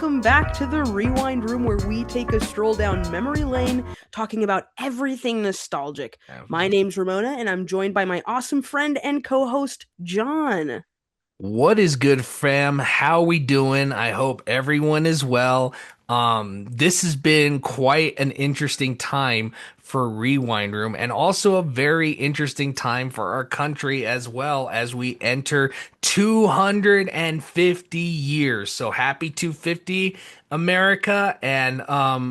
welcome back to the Rewind Room where we take a stroll down memory lane talking about everything nostalgic. My name's Ramona and I'm joined by my awesome friend and co-host, John. What is good, fam? How we doing? I hope everyone is well. This has been quite an interesting time for Rewind Room and also a very interesting time for our country as well as we enter 250 years. So happy 250 America. And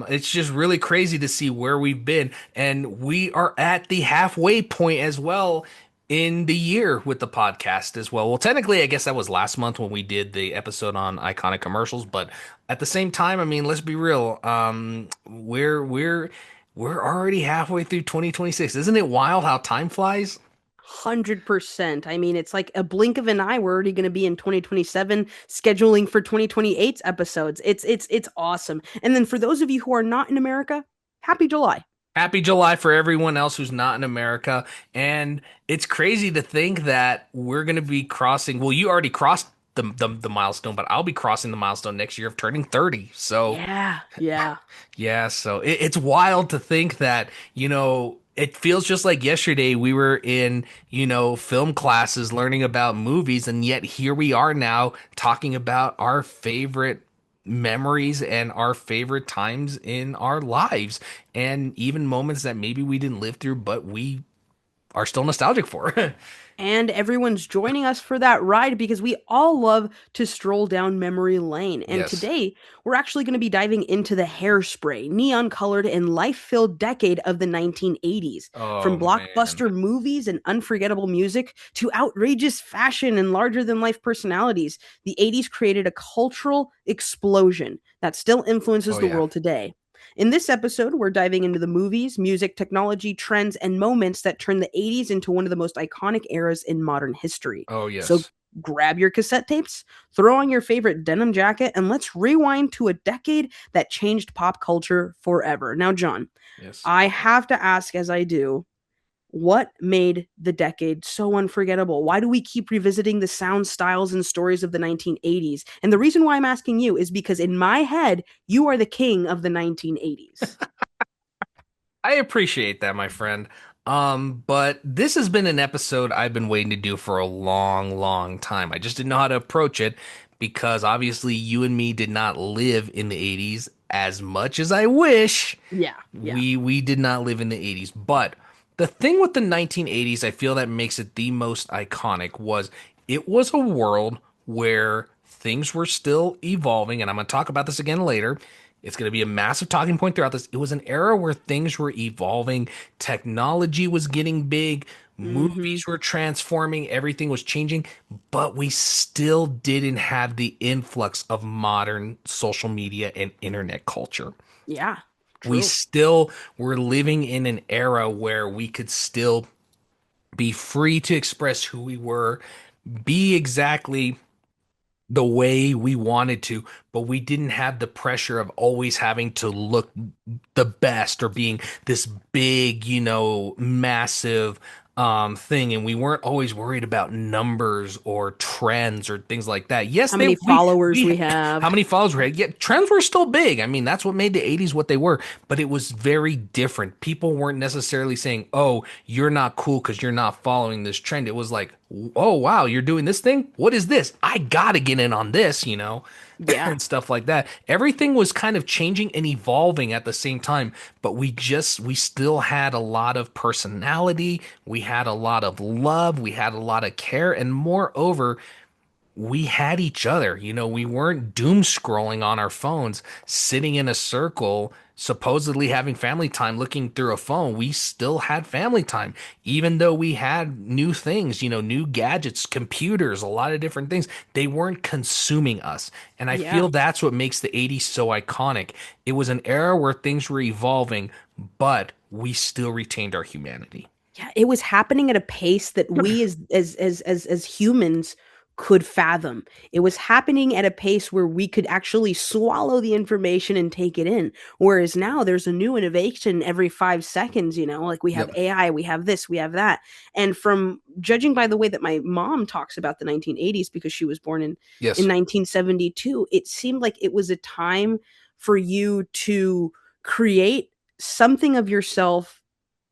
it's just really crazy to see where we've been. And we are at the halfway point as well in the year with the podcast as well. Well, technically, I guess that was last month when we did the episode on iconic commercials, but at the same time, I mean, let's be real. We're already halfway through 2026. Isn't it wild how time flies? 100%. I mean, it's like a blink of an eye. We're already going to be in 2027 scheduling for 2028's episodes. It's awesome. And then for those of you who are not in America, happy July. Happy July for everyone else who's not in America. And it's crazy to think that we're going to be crossing. Well, you already crossed the milestone, but I'll be crossing the milestone next year of turning 30. So Yeah, yeah. yeah, so it's wild to think that, it feels just like yesterday we were in, film classes learning about movies, and yet here we are now talking about our favorite memories and our favorite times in our lives, and even moments that maybe we didn't live through, but we are still nostalgic for. And everyone's joining us for that ride because we all love to stroll down memory lane. And Yes. today, we're actually going to be diving into the hairspray, neon colored, and life filled decade of the 1980s. Oh From man. blockbuster movies and unforgettable music to outrageous fashion and larger than life personalities, the 80s created a cultural explosion that still influences Oh the yeah. world today. In this episode, we're diving into the movies, music, technology, trends, and moments that turned the 80s into one of the most iconic eras in modern history. Oh So yes. grab your cassette tapes, throw on your favorite denim jacket, and let's rewind to a decade that changed pop culture forever. Now, John, Yes. I have to ask, as I do, what made the decade so unforgettable? Why do we keep revisiting the sound styles and stories of the 1980s? And the reason why I'm asking you is because in my head, you are the king of the 1980s. I appreciate that, my friend. But this has been an episode I've been waiting to do for a long, long time. I just didn't know how to approach it because obviously you and me did not live in the 80s as much as I wish. Yeah, yeah. We did not live in the 80s. But the thing with the 1980s, I feel that makes it the most iconic was it was a world where things were still evolving, and I'm going to talk about this again later. It's going to be a massive talking point throughout this. It was an era where things were evolving, technology was getting big, Mm-hmm. movies were transforming, everything was changing, but we still didn't have the influx of modern social media and internet culture. Yeah, We true. still were living in an era where we could still be free to express who we were, be exactly the way we wanted to, but we didn't have the pressure of always having to look the best or being this big, massive thing. And we weren't always worried about numbers or trends or things like that. Yes, How they many followers we we have. how many followers we had. Yeah, trends were still big. I mean, that's what made the 80s what they were, but it was very different. People weren't necessarily saying, "Oh, you're not cool because you're not following this trend." It was like, "Oh, wow, you're doing this thing? What is this? I gotta get in on this," Yeah. and stuff like that. Everything was kind of changing and evolving at the same time, but we still had a lot of personality, we had a lot of love, we had a lot of care, and moreover, we had each other. We weren't doom scrolling on our phones, sitting in a circle, supposedly having family time looking through a phone. We still had family time, even though we had new things, new gadgets, computers, a lot of different things. They weren't consuming us. And I feel Yeah. that's what makes the 80s so iconic. It was an era where things were evolving, but we still retained our humanity. Yeah, it was happening at a pace that we as humans could fathom. It was happening at a pace where we could actually swallow the information and take it in. Whereas now there's a new innovation every 5 seconds, like we have Yep. AI, we have this, we have that. And from judging by the way that my mom talks about the 1980s, because she was born in Yes. 1972, it seemed like it was a time for you to create something of yourself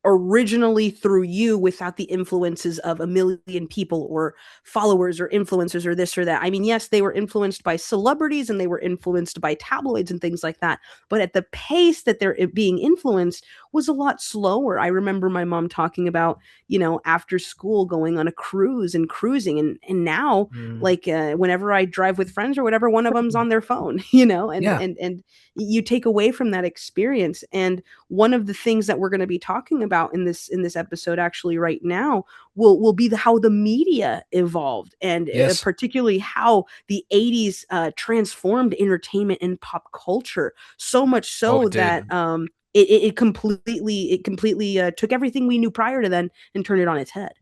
originally through you without the influences of a million people or followers or influencers or this or that. I mean, yes, they were influenced by celebrities and they were influenced by tabloids and things like that, but at the pace that they're being influenced was a lot slower. I remember my mom talking about, after school going on a cruise and cruising, and now Mm. like whenever I drive with friends or whatever, one of them's on their phone, and Yeah. you take away from that experience. And one of the things that we're going to be talking about in this episode actually right now will be how the media evolved, and Yes. particularly how the 80s transformed entertainment and pop culture, so much Oh, so it that did. it completely took everything we knew prior to then and turned it on its head.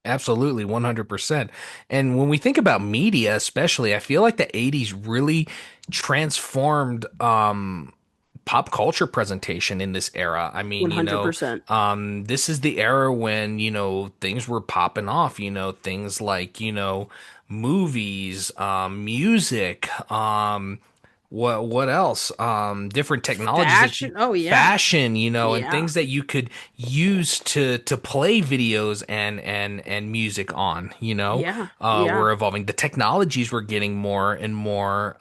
Absolutely, 100%. And when we think about media, especially, I feel like the 80s really transformed pop culture presentation in this era. I mean, 100%. this is the era when, things were popping off, things like, movies, music, what else? Different technologies that you Fashion. Oh yeah. fashion, and Yeah. things that you could use to play videos and music on, Yeah. Yeah. were evolving. The technologies were getting more and more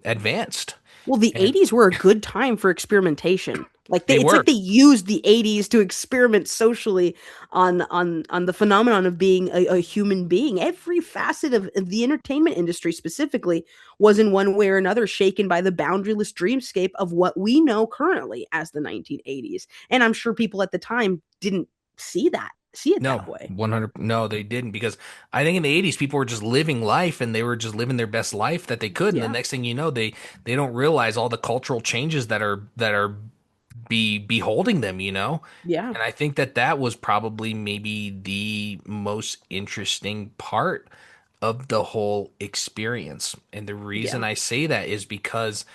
advanced. Well, the And 80s were a good time for experimentation. Like they it's were. like they used the 80s to experiment socially on the phenomenon of being a human being. Every facet of the entertainment industry specifically was in one way or another shaken by the boundaryless dreamscape of what we know currently as the 1980s. And I'm sure people at the time didn't see it No, that way. 100. No, they didn't because I think in the 80s people were just living life and they were just living their best life that they could. And the Yeah. next thing you know, they don't realize all the cultural changes that are beholding them, Yeah. And I think that was probably maybe the most interesting part of the whole experience. And the reason Yeah. I say that is because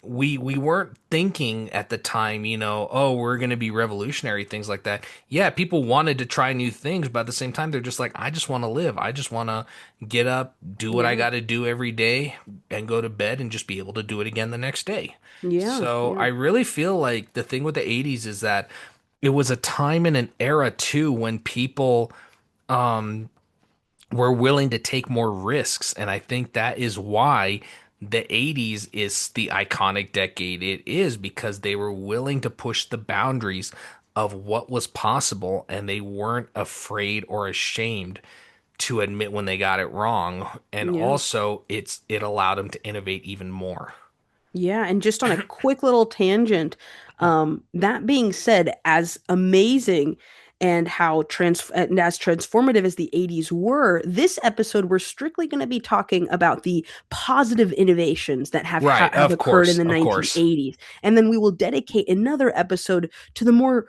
we weren't thinking at the time, oh, we're going to be revolutionary, things like that. Yeah, people wanted to try new things, but at the same time they're just like, I just want to live, I just want to get up, do what I Yeah. got to do every day, and go to bed and just be able to do it again the next day. Yeah. So Yeah. I really feel like the thing with the 80s is that it was a time and an era too when people um were willing to take more risks. And I think that is why the 80s is the iconic decade it is, because they were willing to push the boundaries of what was possible and they weren't afraid or ashamed to admit when they got it wrong. And Yeah. also it allowed them to innovate even more. Yeah, and just on a quick little tangent, that being said, as amazing and as transformative as the 80s were, this episode we're strictly going to be talking about the positive innovations that Right, have of occurred in course, the of course. 1980s. And then we will dedicate another episode to the more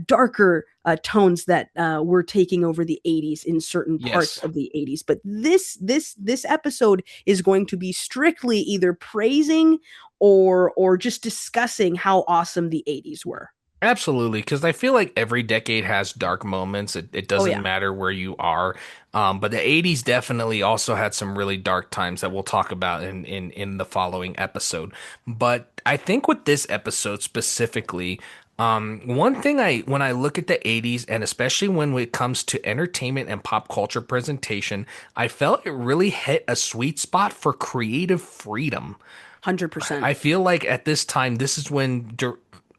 darker tones that were taking over the 80s in certain parts Yes. of the 80s. But this episode is going to be strictly either praising or just discussing how awesome the 80s were. Absolutely, because I feel like every decade has dark moments. It Oh doesn't yeah. matter where you are. But the 80s definitely also had some really dark times that we'll talk about in the following episode. But I think with this episode specifically, one thing when I look at the 80s, and especially when it comes to entertainment and pop culture presentation, I felt it really hit a sweet spot for creative freedom. 100%. I feel like at this time, this is when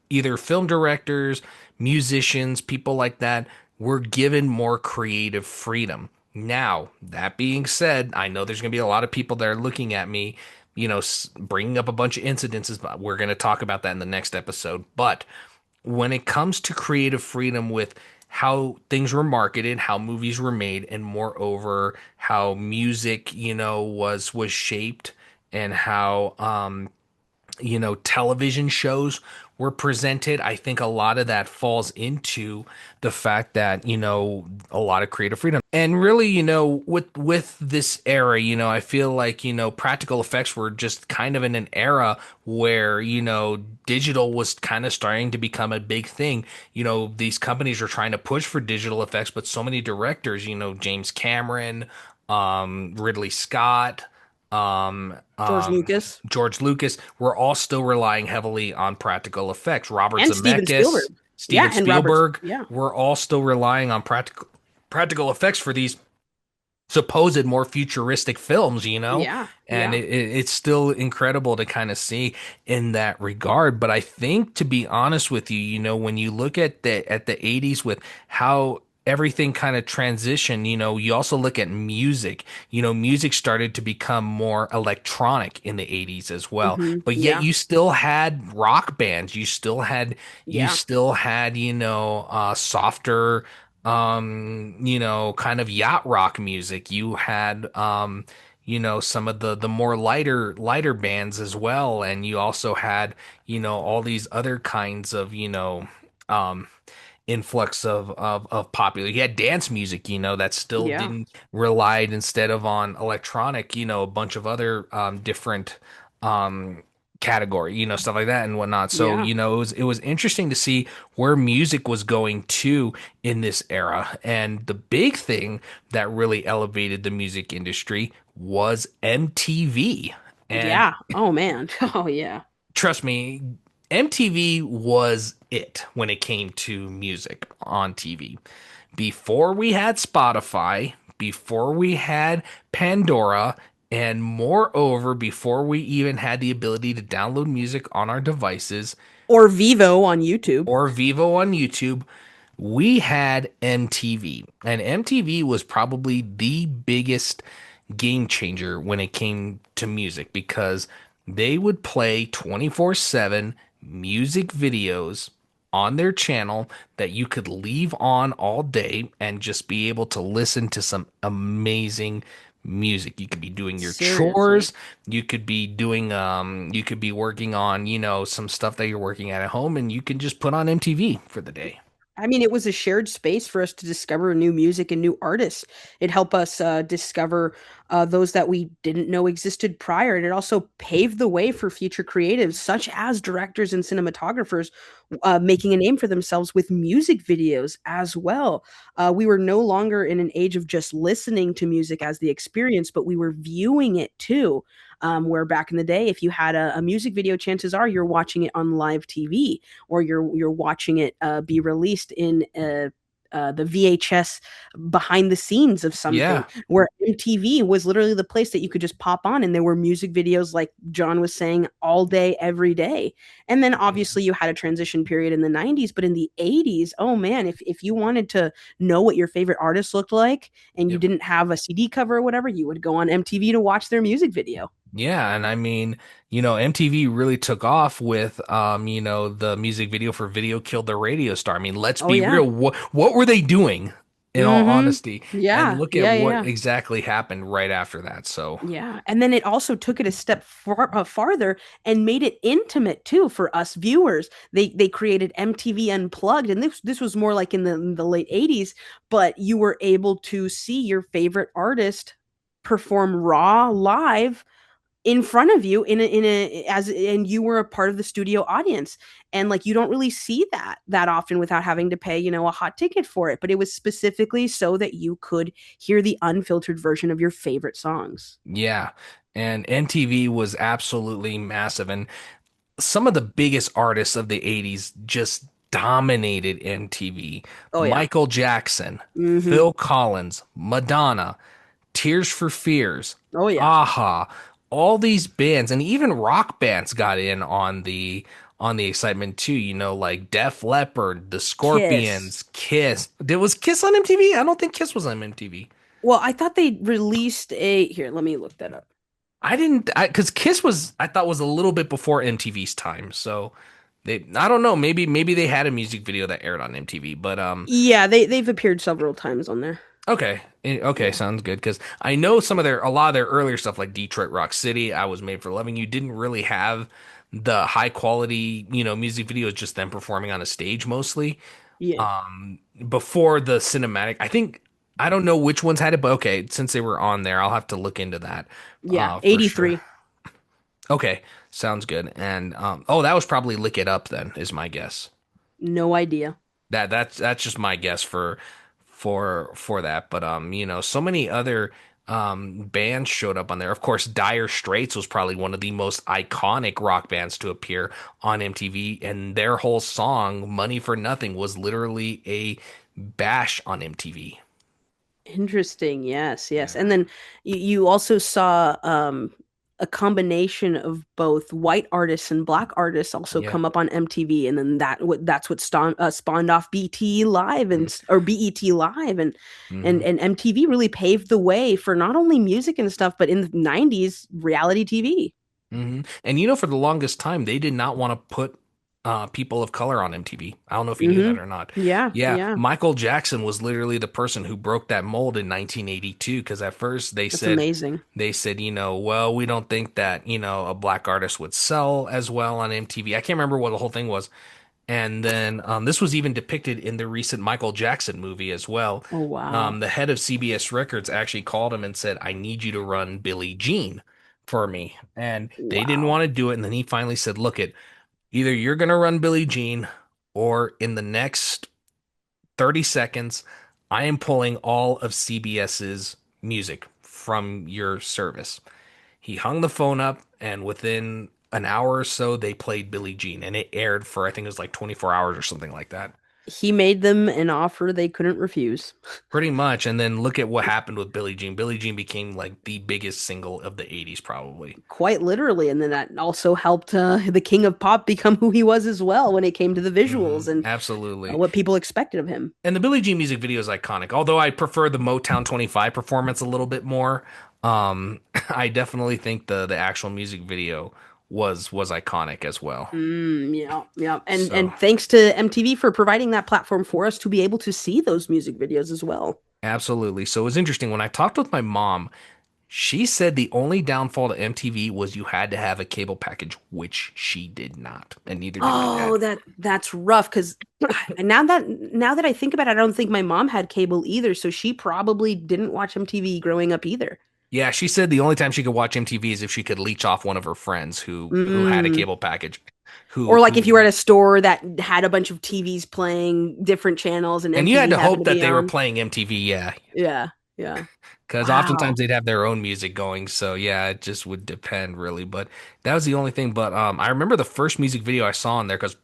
either film directors, musicians, people like that were given more creative freedom. Now, that being said, I know there's going to be a lot of people that are looking at me, bringing up a bunch of incidences, but we're going to talk about that in the next episode. But when it comes to creative freedom with how things were marketed, how movies were made, and moreover, how music, was shaped and how television shows were presented. I think a lot of that falls into the fact that, a lot of creative freedom. And really, with this era, I feel like, practical effects were just kind of in an era where, digital was kind of starting to become a big thing. These companies were trying to push for digital effects, but so many directors, James Cameron, Ridley Scott, um, George um, Lucas George Lucas, we're all still relying heavily on practical effects. Robert and Steven Zemeckis, Spielberg. Yeah, Steven and Robert. Spielberg, Yeah, we're all still relying on practical effects for these supposed more futuristic films, yeah, and yeah, it's still incredible to kind of see in that regard. But I think, to be honest with you, when you look at the 80s with how everything kind of transitioned, you also look at music. Music started to become more electronic in the 80s as well. But yet yeah, you still had rock bands. You yeah, still had, softer kind of yacht rock music. You had some of the more lighter bands as well. And you also had, all these other kinds of, um influx of popular. You had dance music, that still yeah, didn't relied instead of on electronic, a bunch of other different um category, stuff like that and whatnot. So, yeah, it was interesting to see where music was going to in this era. And the big thing that really elevated the music industry was MTV. And yeah. Oh man. Oh yeah. trust me, MTV was it when it came to music on TV. Before we had Spotify, before we had Pandora, and moreover, before we even had the ability to download music on our devices Or Vivo on YouTube. or Vivo on YouTube, we had MTV. And MTV was probably the biggest game changer when it came to music because they would play 24/7 music videos on their channel that you could leave on all day and just be able to listen to some amazing music. You could be doing your Seriously. chores, you could be working on, some stuff that you're working at home, and you can just put on MTV for the day. I mean, it was a shared space for us to discover new music and new artists. It helped us discover those that we didn't know existed prior. And it also paved the way for future creatives, such as directors and cinematographers, making a name for themselves with music videos as well. We were no longer in an age of just listening to music as the experience, but we were viewing it too. Where back in the day, if you had a music video, chances are you're watching it on live TV or you're watching it be released in the VHS behind the scenes of something, Yeah. where MTV was literally the place that you could just pop on and there were music videos, like John was saying, all day, every day. And then obviously you had a transition period in the 90s, but in the 80s, oh man, if you wanted to know what your favorite artist looked like and you Yep. didn't have a CD cover or whatever, you would go on MTV to watch their music video. Yeah, and I mean, MTV really took off with the music video for Video Killed the Radio Star. I mean, let's Oh be yeah. real. What were they doing in all Mm-hmm. honesty? And Yeah. look at Yeah. what Yeah. exactly happened right after that. So, Yeah, and then it also took it a step farther and made it intimate too for us viewers. They created MTV Unplugged, and this was more like in the late 80s, but you were able to see your favorite artist perform raw live in front of you in a as and you were a part of the studio audience. And like you don't really see that often without having to pay, a hot ticket for it, but it was specifically so that you could hear the unfiltered version of your favorite songs. yeah. And MTV was absolutely massive. And some of the biggest artists of the 80s just dominated MTV. Oh yeah. Michael Jackson, Mhm. Phil Collins, Madonna, Tears for Fears, Oh yeah. Aha, all these bands and even rock bands got in on the excitement too, like Def Leppard, the Kiss. Scorpions, Kiss. Was Kiss on MTV? I don't think Kiss was on MTV. Well, I thought they released a here, let me look that up. I didn't, because Kiss I thought was a little bit before MTV's time. So I don't know, maybe they had a music video that aired on MTV, but Yeah, they've appeared several times on there. okay. Okay, Yeah. sounds good. Because I know a lot of their earlier stuff, like Detroit Rock City, I Was Made for Loving You, didn't really have the high quality, music videos just them performing on a stage mostly. Yeah. Before the cinematic, I don't know which ones had it, but okay, since they were on there, I'll have to look into that Yeah. for sure. 83. Okay, sounds good. And oh, that was probably Lick It Up then, is my guess. No idea. That's just my guess for that. But so many other bands showed up on there. Of course, Dire Straits was probably one of the most iconic rock bands to appear on MTV, and their whole song "Money for Nothing" was literally a bash on MTV. Interesting. Yes, yes. Yeah. And then you also saw a combination of both white artists and black artists also Yeah. come up on MTV, and then that's what spawned off BT Live or BET Live, Mm-hmm. and MTV really paved the way for not only music and stuff, but in the 90s reality TV. And for the longest time, they did not want to put people of color on MTV. I don't know if you knew that Hmm. or not. Yeah, Yeah, yeah. Michael Jackson was literally the person who broke that mold in 1982 because at first That's amazing. they said, well, we don't think that, a black artist would sell as well on MTV. I can't remember what the whole thing was. And then this was even depicted in the recent Michael Jackson movie as well. Oh wow. The head of CBS Records actually called him and said, I need you to run Billie Jean for me. And they didn't Wow. want to do it. And then he finally said, look, either you're going to run Billie Jean or in the next 30 seconds, I am pulling all of CBS's music from your service. He hung the phone up, and within an hour or so, they played Billie Jean, and it aired for, I think it was like 24 hours or something like that. He made them an offer they couldn't refuse. Pretty much. And then look at what happened with Billie Jean. Billie Jean became like the biggest single of the 80s, probably. Quite literally, and then that also helped the king of pop become who he was as well when it came to the visuals and Absolutely. what people expected of him. And the Billie Jean music video is iconic. Although I prefer the Motown 25 performance a little bit more, I definitely think the actual music video was iconic as well. Yeah, yeah, So and thanks to MTV for providing that platform for us to be able to see those music videos as well. absolutely. So it was interesting when I talked with my mom. She said the only downfall to MTV was you had to have a cable package, which she did not, and neither did my dad. Oh, that's rough because now that I think about it, I don't think my mom had cable either, so she probably didn't watch MTV growing up either. Yeah, she said the only time she could watch MTV is if she could leech off one of her friends who had a Mm. cable package, who Or like if who you were at a store that had a bunch of TVs playing different channels and and you had MTV to happened hope to that be they were on. playing MTV, yeah, Yeah, yeah. because oftentimes Wow. they'd have their own music going. So yeah, it just would depend really. But that was the only thing. But I remember the first music video I saw on there because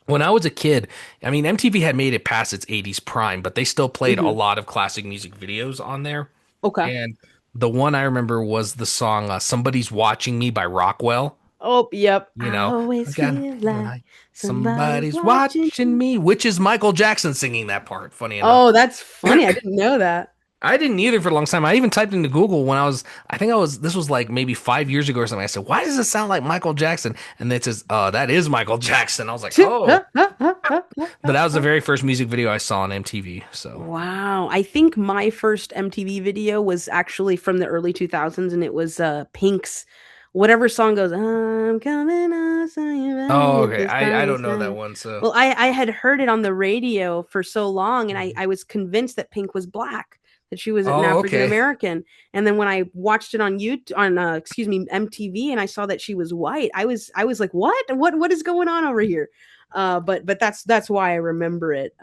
when I was a kid, I mean, MTV had made it past its 80s prime, but they still played a Hmm. lot of classic music videos on there. Okay. And the one I remember was the song "Somebody's Watching Me" by Rockwell. Oh, yep. You I know, always again, feel like like somebody's somebody's watching watching me. me, which is Michael Jackson singing that part. Funny enough. Oh, that's funny. I didn't know that. I didn't either for a long time. I even typed into Google when I think this was like maybe 5 years ago or something. I said, why does it sound like Michael Jackson? And it says, that is Michael Jackson. I was like, oh, but that was the very first music video I saw on MTV. So, Wow. I think my first MTV video was actually from the early 2000s and it was Pink's whatever song goes, I'm coming out, so you better oh, get okay. this I party don't know that started. one. So, Well, I had heard it on the radio for so long and Mhm. I was convinced that Pink was black, that she was an Oh, African okay. American. And then when I watched it on YouTube on excuse me, MTV and I saw that she was white, I was like, what is going on over here? But that's why I remember it.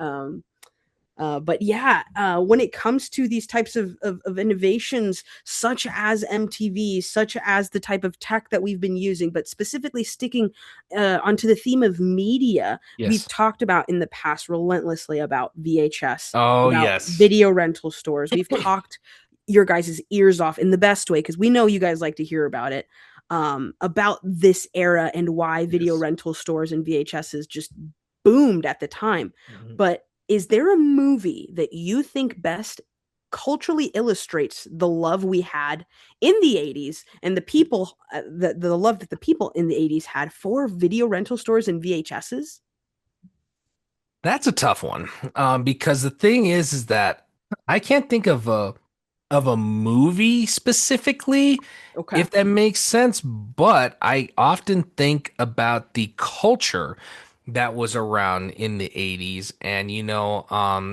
But yeah, when it comes to these types of innovations, such as MTV, such as the type of tech that we've been using, but specifically sticking onto the theme of media, we've Yes. talked about in the past relentlessly about VHS, Oh, about yes. video rental stores. We've talked your guys' ears off in the best way because we know you guys like to hear about it. About this era and why video Yes. rental stores and VHSs just boomed at the time. Mhm. But is there a movie that you think best culturally illustrates the love we had in the 80s and the people the love that the people in the 80s had for video rental stores and VHSs? That's a tough one. Because the thing is that I can't think of of a movie specifically, Okay. if that makes sense, but I often think about the culture that was around in the 80s. And,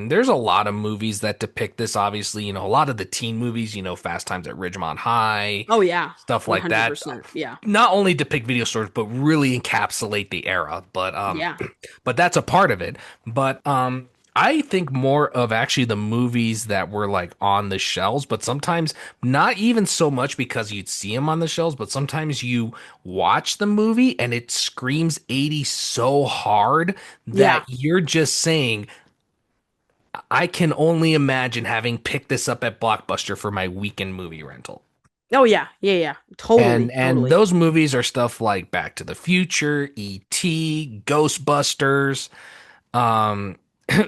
there's a lot of movies that depict this, obviously, a lot of the teen movies, Fast Times at Ridgemont High, Oh yeah. stuff like that. 100%. Yeah. Not only depict video stores, but really encapsulate the era. Yeah. But that's a part of it. But I think more of actually the movies that were like on the shelves, but sometimes not even so much because you'd see them on the shelves, but sometimes you watch the movie and it screams 80 so hard that Yeah. you're just saying, I can only imagine having picked this up at Blockbuster for my weekend movie rental. Oh yeah. Yeah, yeah. And Totally, and totally. those movies are stuff like Back to the Future, E.T., Ghostbusters. Um,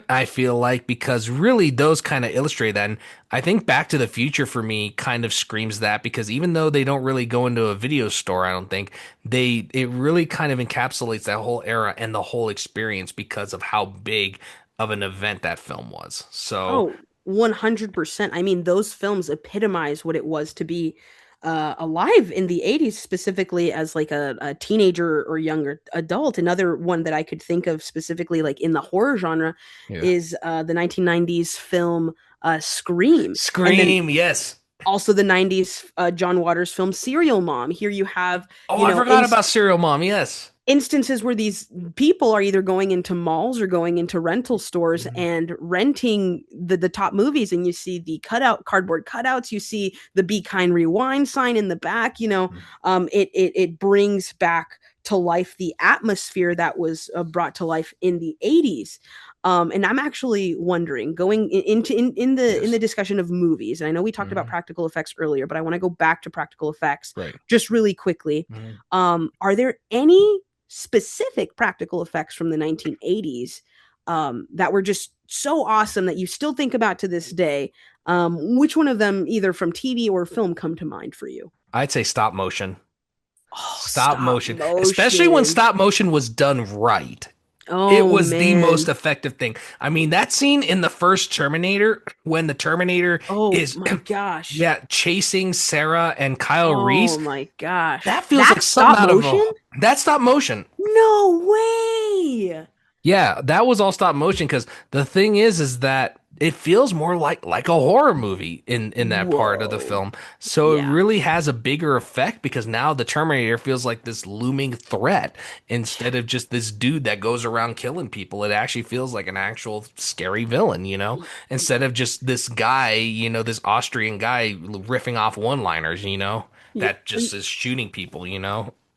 I feel like because really those kind of illustrate that. And I think Back to the Future for me kind of screams that because even though they don't really go into a video store, I don't think it really kind of encapsulates that whole era and the whole experience because of how big of an event that film was. So Oh, 100%. I mean, those films epitomize what it was to be alive in the 80s, specifically as like a teenager or younger adult. Another one that I could think of specifically, like in the horror genre, yeah. is the 1990s film Scream. And then Scream, yes. also the 90s John Waters film Serial Mom. Here you have, Oh, you I know, forgot about Serial Mom. Yes. instances where these people are either going into malls or going into rental stores Mhm. and renting the top movies, and you see the cutout cardboard cutouts, you see the Be Kind Rewind sign in the back. It brings back to life the atmosphere that was brought to life in the 80s. And I'm actually wondering, going in the Yes. discussion of movies, and I know we talked about Mhm. practical effects earlier, but I want to go back to practical effects Right. just really quickly. Mhm. Are there any specific practical effects from the 1980s that were just so awesome that you still think about to this day? Which one of them, either from TV or film, come to mind for you? I'd say stop motion. Oh, Stop stop motion, especially when motion. stop motion was done right. It Oh, was the most man. effective thing. I mean, that scene in the first Terminator when the Terminator Oh, is my gosh. yeah, chasing Sarah and Kyle Oh, Reese, my gosh. that feels like That's something stop out of a motion? that stop motion. No way. Yeah, that was all stop motion because the thing is that it feels more like a horror movie in that part of the Whoa. film. So it Yeah. really has a bigger effect because now the Terminator feels like this looming threat instead of just this dude that goes around killing people. It actually feels like an actual scary villain, instead of just this guy, this Austrian guy riffing off one-liners, Yeah. that just is shooting people.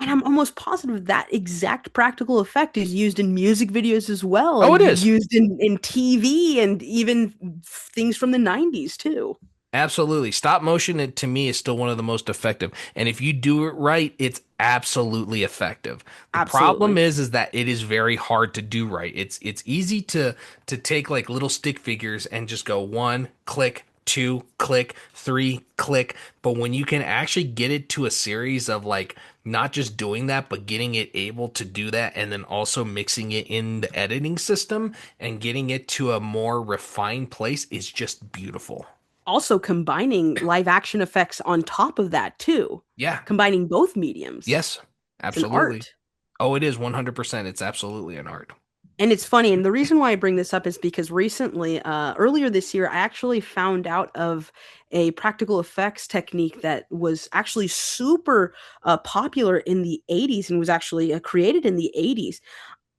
And I'm almost positive that exact practical effect is used in music videos as well, Oh, and it is. used in TV and even things from the 90s too. Absolutely. Stop motion to me is still one of the most effective. And if you do it right, it's absolutely effective. The problem Absolutely. is that it is very hard to do right. It's easy to take like little stick figures and just go one click, two click, three click, but when you can actually get it to a series of like not just doing that, but getting it able to do that and then also mixing it in the editing system and getting it to a more refined place is just beautiful. Also combining live action effects on top of that too. Yeah. Combining both mediums. Yes, It's an absolutely. art. Oh, it is 100%. It's absolutely an art. And it's funny, and the reason why I bring this up is because recently, earlier this year, I actually found out of a practical effects technique that was actually super popular in the 80s and was actually created in the 80s.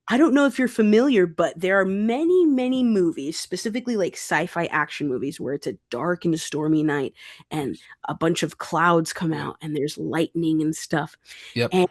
I don't know if you're familiar, but there are many, many movies, specifically like sci-fi action movies, where it's a dark and stormy night and Yes. a bunch of clouds come Yep. out and there's lightning and stuff. Yep. And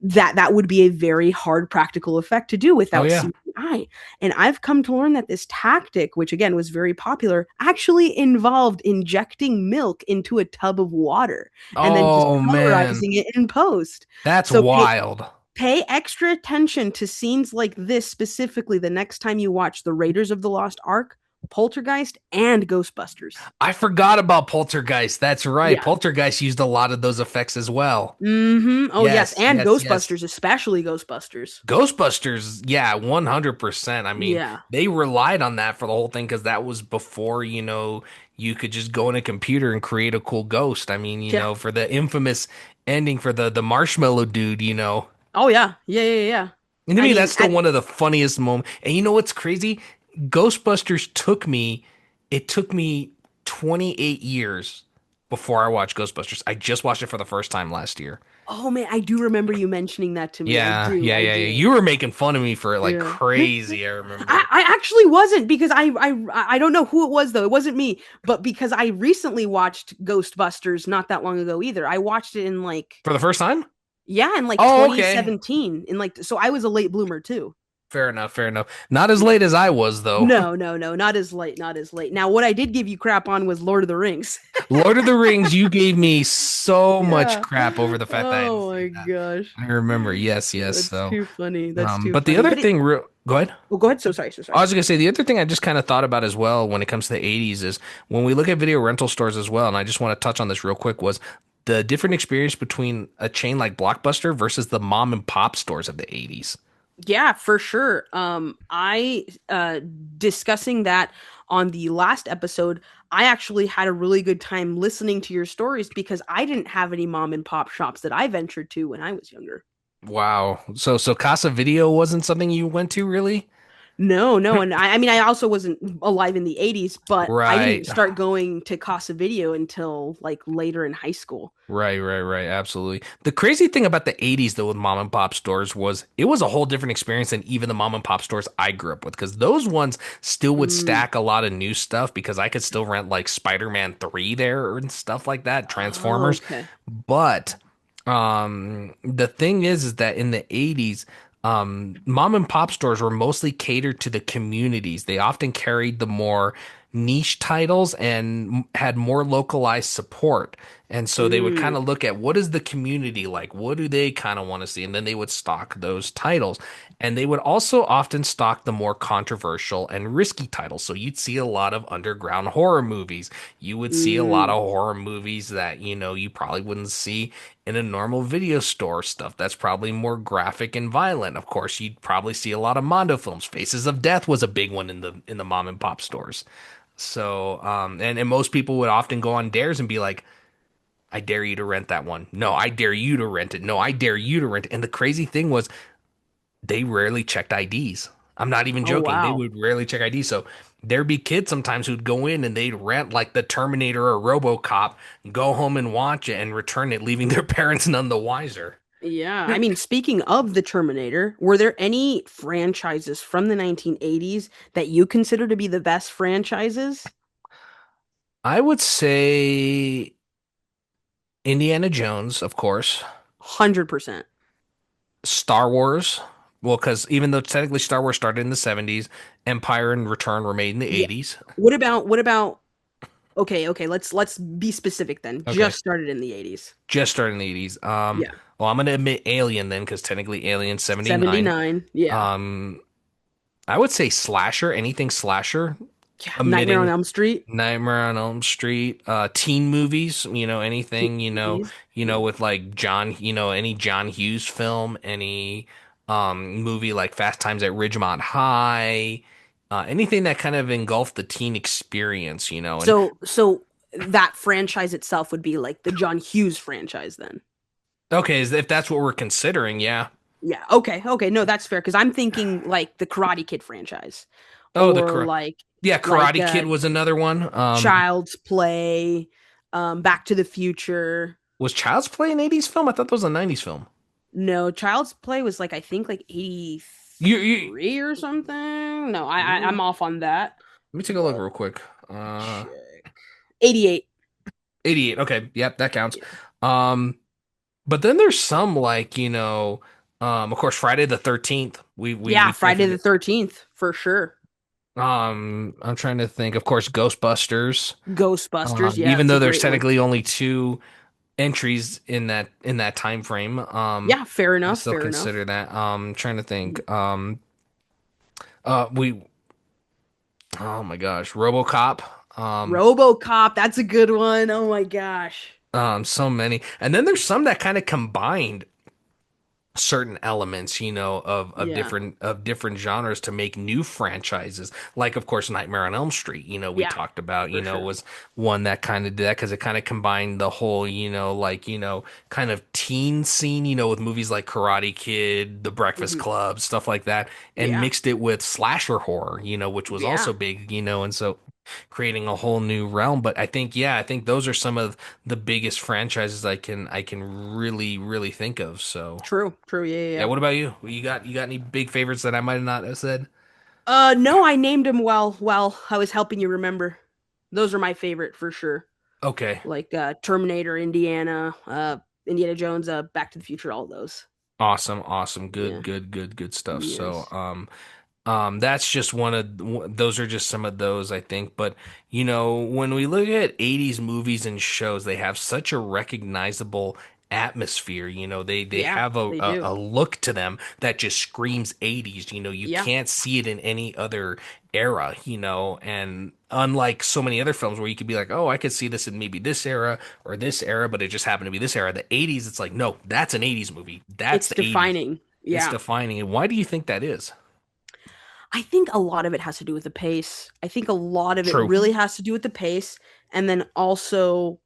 that would be a very hard practical effect to do Oh without yeah. CGI. And I've come to learn that this tactic, which again was very popular, actually involved injecting milk into a tub of water and then just Oh man. colorizing it in post. That's So wild. pay extra attention to scenes like this specifically the next time you watch The Raiders of the Lost Ark Poltergeist and Ghostbusters. I forgot about Poltergeist. That's right. Yeah. Poltergeist used a lot of those effects as well. Mm-hmm. Oh yes, Yes, and yes, yes. Ghostbusters, especially Ghostbusters. Ghostbusters, yeah, 100%. I mean, Yeah. they relied on that for the whole thing because that was before, you could just go in a computer and create a cool ghost. I mean, Yeah. for the infamous ending for the marshmallow dude. Oh yeah. Yeah, yeah, yeah. And to I me, mean, that's still one of the funniest moments. And you know what's crazy? Ghostbusters it took me 28 years before I watched Ghostbusters. I just watched it for the first time last year. oh man, I do remember you mentioning that to me. I Yeah, do. yeah, I yeah, yeah. do. You were making fun of me for it like Yeah. crazy, I remember. I actually wasn't because I don't know who it was though. It wasn't me, but because I recently watched Ghostbusters not that long ago either. I watched it in like For the first time? yeah, in like Oh, okay. 2017 in like so I was a late bloomer too. Fair enough, fair enough. Not as Yeah. late as I was though. No, no, no, not as late, not as late. Now, what I did give you crap on was Lord of the Rings. Lord of the Rings, you gave me so much Yeah. crap over the fact that I hadn't Oh my seen that. gosh. I remember. Yes, yes. That's So, too funny. That's too but the funny. other But it thing, go ahead. oh, go ahead. So sorry, so I sorry. was gonna say the other thing I just kind of thought about as well when it comes to the 80s is when we look at video rental stores as well, and I just want to touch on this real quick, was the different experience between a chain like Blockbuster versus the mom and pop stores of the 80s. Yeah, for sure. I discussing that on the last episode, I actually had a really good time listening to your stories because I didn't have any mom and pop shops that I ventured to when I was younger. Wow. So Casa Video wasn't something you went to really? No, no, and I mean I also wasn't alive in the 80s, but I didn't Right. start going to Casa Video until like later in high school. Right, right, right. Absolutely. The crazy thing about the 80s though with mom and pop stores was it was a whole different experience than even the mom and pop stores I grew up with because those ones still would Mm. stack a lot of new stuff because I could still rent like Spider-Man 3 there and stuff like that, Oh, Transformers. okay. But the thing is that in the 80s mom and pop stores were mostly catered to the communities. They often carried the more niche titles and had more localized support. And so they would kind Mm. of look at what is the community like? What do they kind of want to see? And then they would stock those titles. And they would also often stock the more controversial and risky titles. So you'd see a lot of underground horror movies. You would see a lot Mm. of horror movies that, you probably wouldn't see in a normal video store stuff that's probably more graphic and violent. Of course, you'd probably see a lot of Mondo films. Faces of Death was a big one in the mom and pop stores. So, and most people would often go on dares and be like, I dare you to rent that one. No, I dare you to rent it. No, I dare you to rent it. And the crazy thing was they rarely checked IDs. I'm not even Oh joking. They wow. would rarely check IDs. So there'd be kids sometimes who'd go in and they'd rent like the Terminator or RoboCop, go home and watch it and return it, leaving their parents none the wiser. Yeah, I mean, speaking of the Terminator, were there any franchises from the 1980s that you consider to be the best franchises? I would say Indiana Jones, of course. 100%. Star Wars. Well, because even though technically Star Wars started in the 70s, Empire and Return were made in the Yeah. 80s. What about okay, okay, let's be specific then. Okay. Just started in the 80s. Just started in the 80s. Yeah. Well, I'm gonna admit Alien then, because technically Alien 79. 79. Yeah. Um, I would say slasher, anything slasher, Yeah. Nightmare on omitting Elm Street. Nightmare on Elm Street, teen movies, Teen anything, movies. Yeah. with like any John Hughes film, any movie like Fast Times at Ridgemont High, anything that kind of engulfed the teen experience. And So that franchise itself would be like the John Hughes franchise then. okay, if that's what we're considering, yeah. Yeah. Okay. Okay. No, that's fair because I'm thinking like the Karate Kid franchise, Oh, or like yeah, like Karate Kid was another one. Child's Play, Back to the Future. Was Child's Play an 80s film? I thought that was a 90s film. No, Child's Play was like I think like You 83 or something. No, I'm let off on that. me take a look But real quick. let me check. 88. 88. Okay, yep, that counts. Yeah. Um, but then there's some like, of course, Friday the 13th. We Yeah, can't Friday the forget. 13th for sure. I'm trying to think. Of course, Ghostbusters. Ghostbusters. Yeah, Even that's a though there's great one. technically only two entries in that time frame, Yeah, fair I enough. still Fair enough. consider that. Trying to think. We Oh my gosh, RoboCop. Um, RoboCop, that's a good one. Oh my gosh. so many. And then there's some that kind of combined certain elements, Yeah. of different genres to make new franchises. Like, of course, Nightmare on Elm Street, we Yeah, talked about, for sure. was one that kind of did that because it kind of combined the whole, kind of teen scene, with movies like Karate Kid, The Breakfast Hmm. Club, stuff like that, and Yeah. mixed it with slasher horror, which was also Yeah. big, and so creating a whole new realm. But I think, yeah, I think those are some of the biggest franchises I can really, really think of. So. True. True. Yeah. Yeah. Yeah, Yeah. what about you? You got any big favorites that I might not have said? No, I named them while I was helping you remember. Those are my favorite for sure. Okay. Like Terminator, Indiana Jones, Back to the Future, all those. Awesome, awesome. Good, Yeah. good, good, good stuff. So, Yes. that's just those are just some of those I think. But when we look at 80s movies and shows, they have such a recognizable atmosphere. They Yeah, have they a do. look to them that just screams 80s. You Yeah. can't see it in any other era, and unlike so many other films where you could be like, oh, I could see this in maybe this era or this era, but it just happened to be this era. The 80s, it's like, no, that's an 80s movie. That's It's the 80s. defining. It's Yeah. defining. And why do you think that is? I think a lot of it has to do with the pace. I think a lot of it True. really has to do with the pace. And then also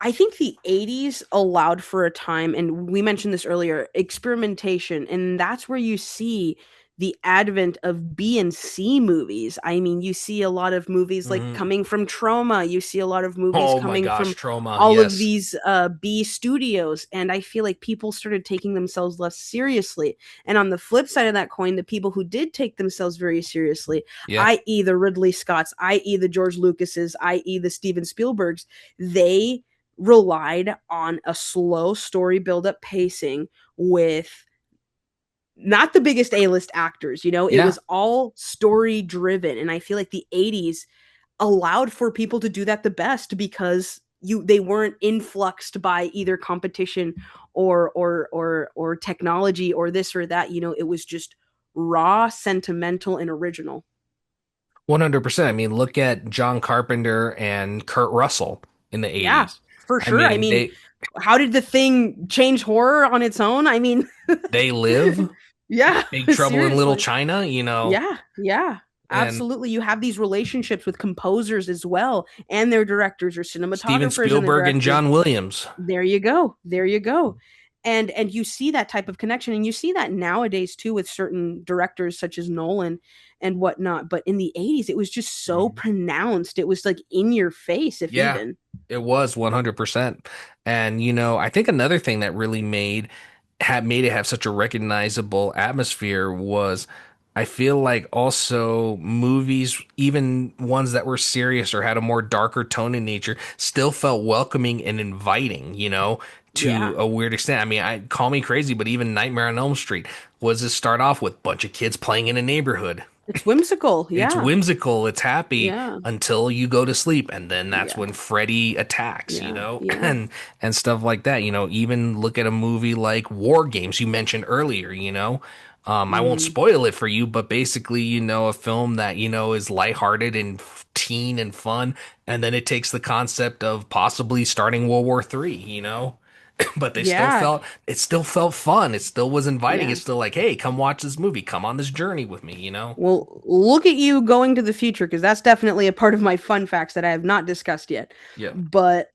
I think the 80s allowed for a time, and we mentioned this earlier, experimentation. And that's where you see the advent of B and C movies. I mean, you see a lot of movies like Hmm. coming from Trauma. You see a lot of movies Oh my coming gosh, from trauma. all of Yes. these B studios. And I feel like people started taking themselves less seriously. And on the flip side of that coin, the people who did take themselves very seriously, Yeah. i.e., the Ridley Scotts, i.e., the George Lucases, i.e., the Steven Spielbergs, they relied on a slow story build up pacing with not the biggest A-list actors, it Yeah. was all story driven. And I feel like the 80s allowed for people to do that the best because they weren't influxed by either competition or technology or this or that. It was just raw, sentimental, and original. 100%. I mean, look at John Carpenter and Kurt Russell in the Yeah, 80s. for I sure. I mean, mean, how did the thing change horror on its own? I mean, they live yeah, Big Trouble in Little seriously. China, Yeah, yeah. and Absolutely. You have these relationships with composers as well and their directors or Steven cinematographers and their Spielberg and directors. John Williams. There you go. There you go. And you see that type of connection and you see that nowadays too with certain directors such as Nolan and whatnot. But in the 80s, it was just so Mhm. pronounced. It was like in your face, if Yeah, even. it was 100%. And I think another thing that really made it have such a recognizable atmosphere was I feel like also movies, even ones that were serious or had a more darker tone in nature, still felt welcoming and inviting, to Yeah. a weird extent. I mean, I call me crazy, but even Nightmare on Elm Street was to start off with a bunch of kids playing in a neighborhood. It's whimsical. It's Yeah. whimsical, it's happy Yeah. until you go to sleep, and then that's Yeah. when Freddy attacks, Yeah. Yeah. and stuff like that. Even look at a movie like War Games you mentioned earlier, I won't Mm. spoil it for you, but basically, a film that, is lighthearted and teen and fun, and then it takes the concept of possibly starting World War III, but Yeah. it still felt fun. It still was inviting. Yeah. It's still like, hey, come watch this movie. Come on this journey with me. Well, look at you going to the future because that's definitely a part of my fun facts that I have not discussed yet. Yeah. But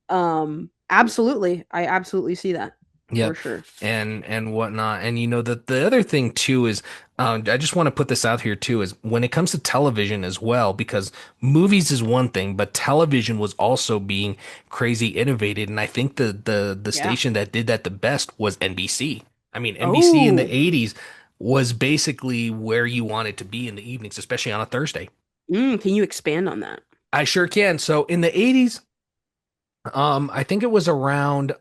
absolutely, I absolutely see that for Yep. sure. And whatnot. And the other thing too is I just want to put this out here too is when it comes to television as well, because movies is one thing, but television was also being crazy innovated. And I think the Yeah. station that did that the best was NBC. I mean, NBC in the Oh, 80s was basically where you wanted to be in the evenings, especially on a Thursday. can you expand on that? I sure can. So in the 80s, I think it was around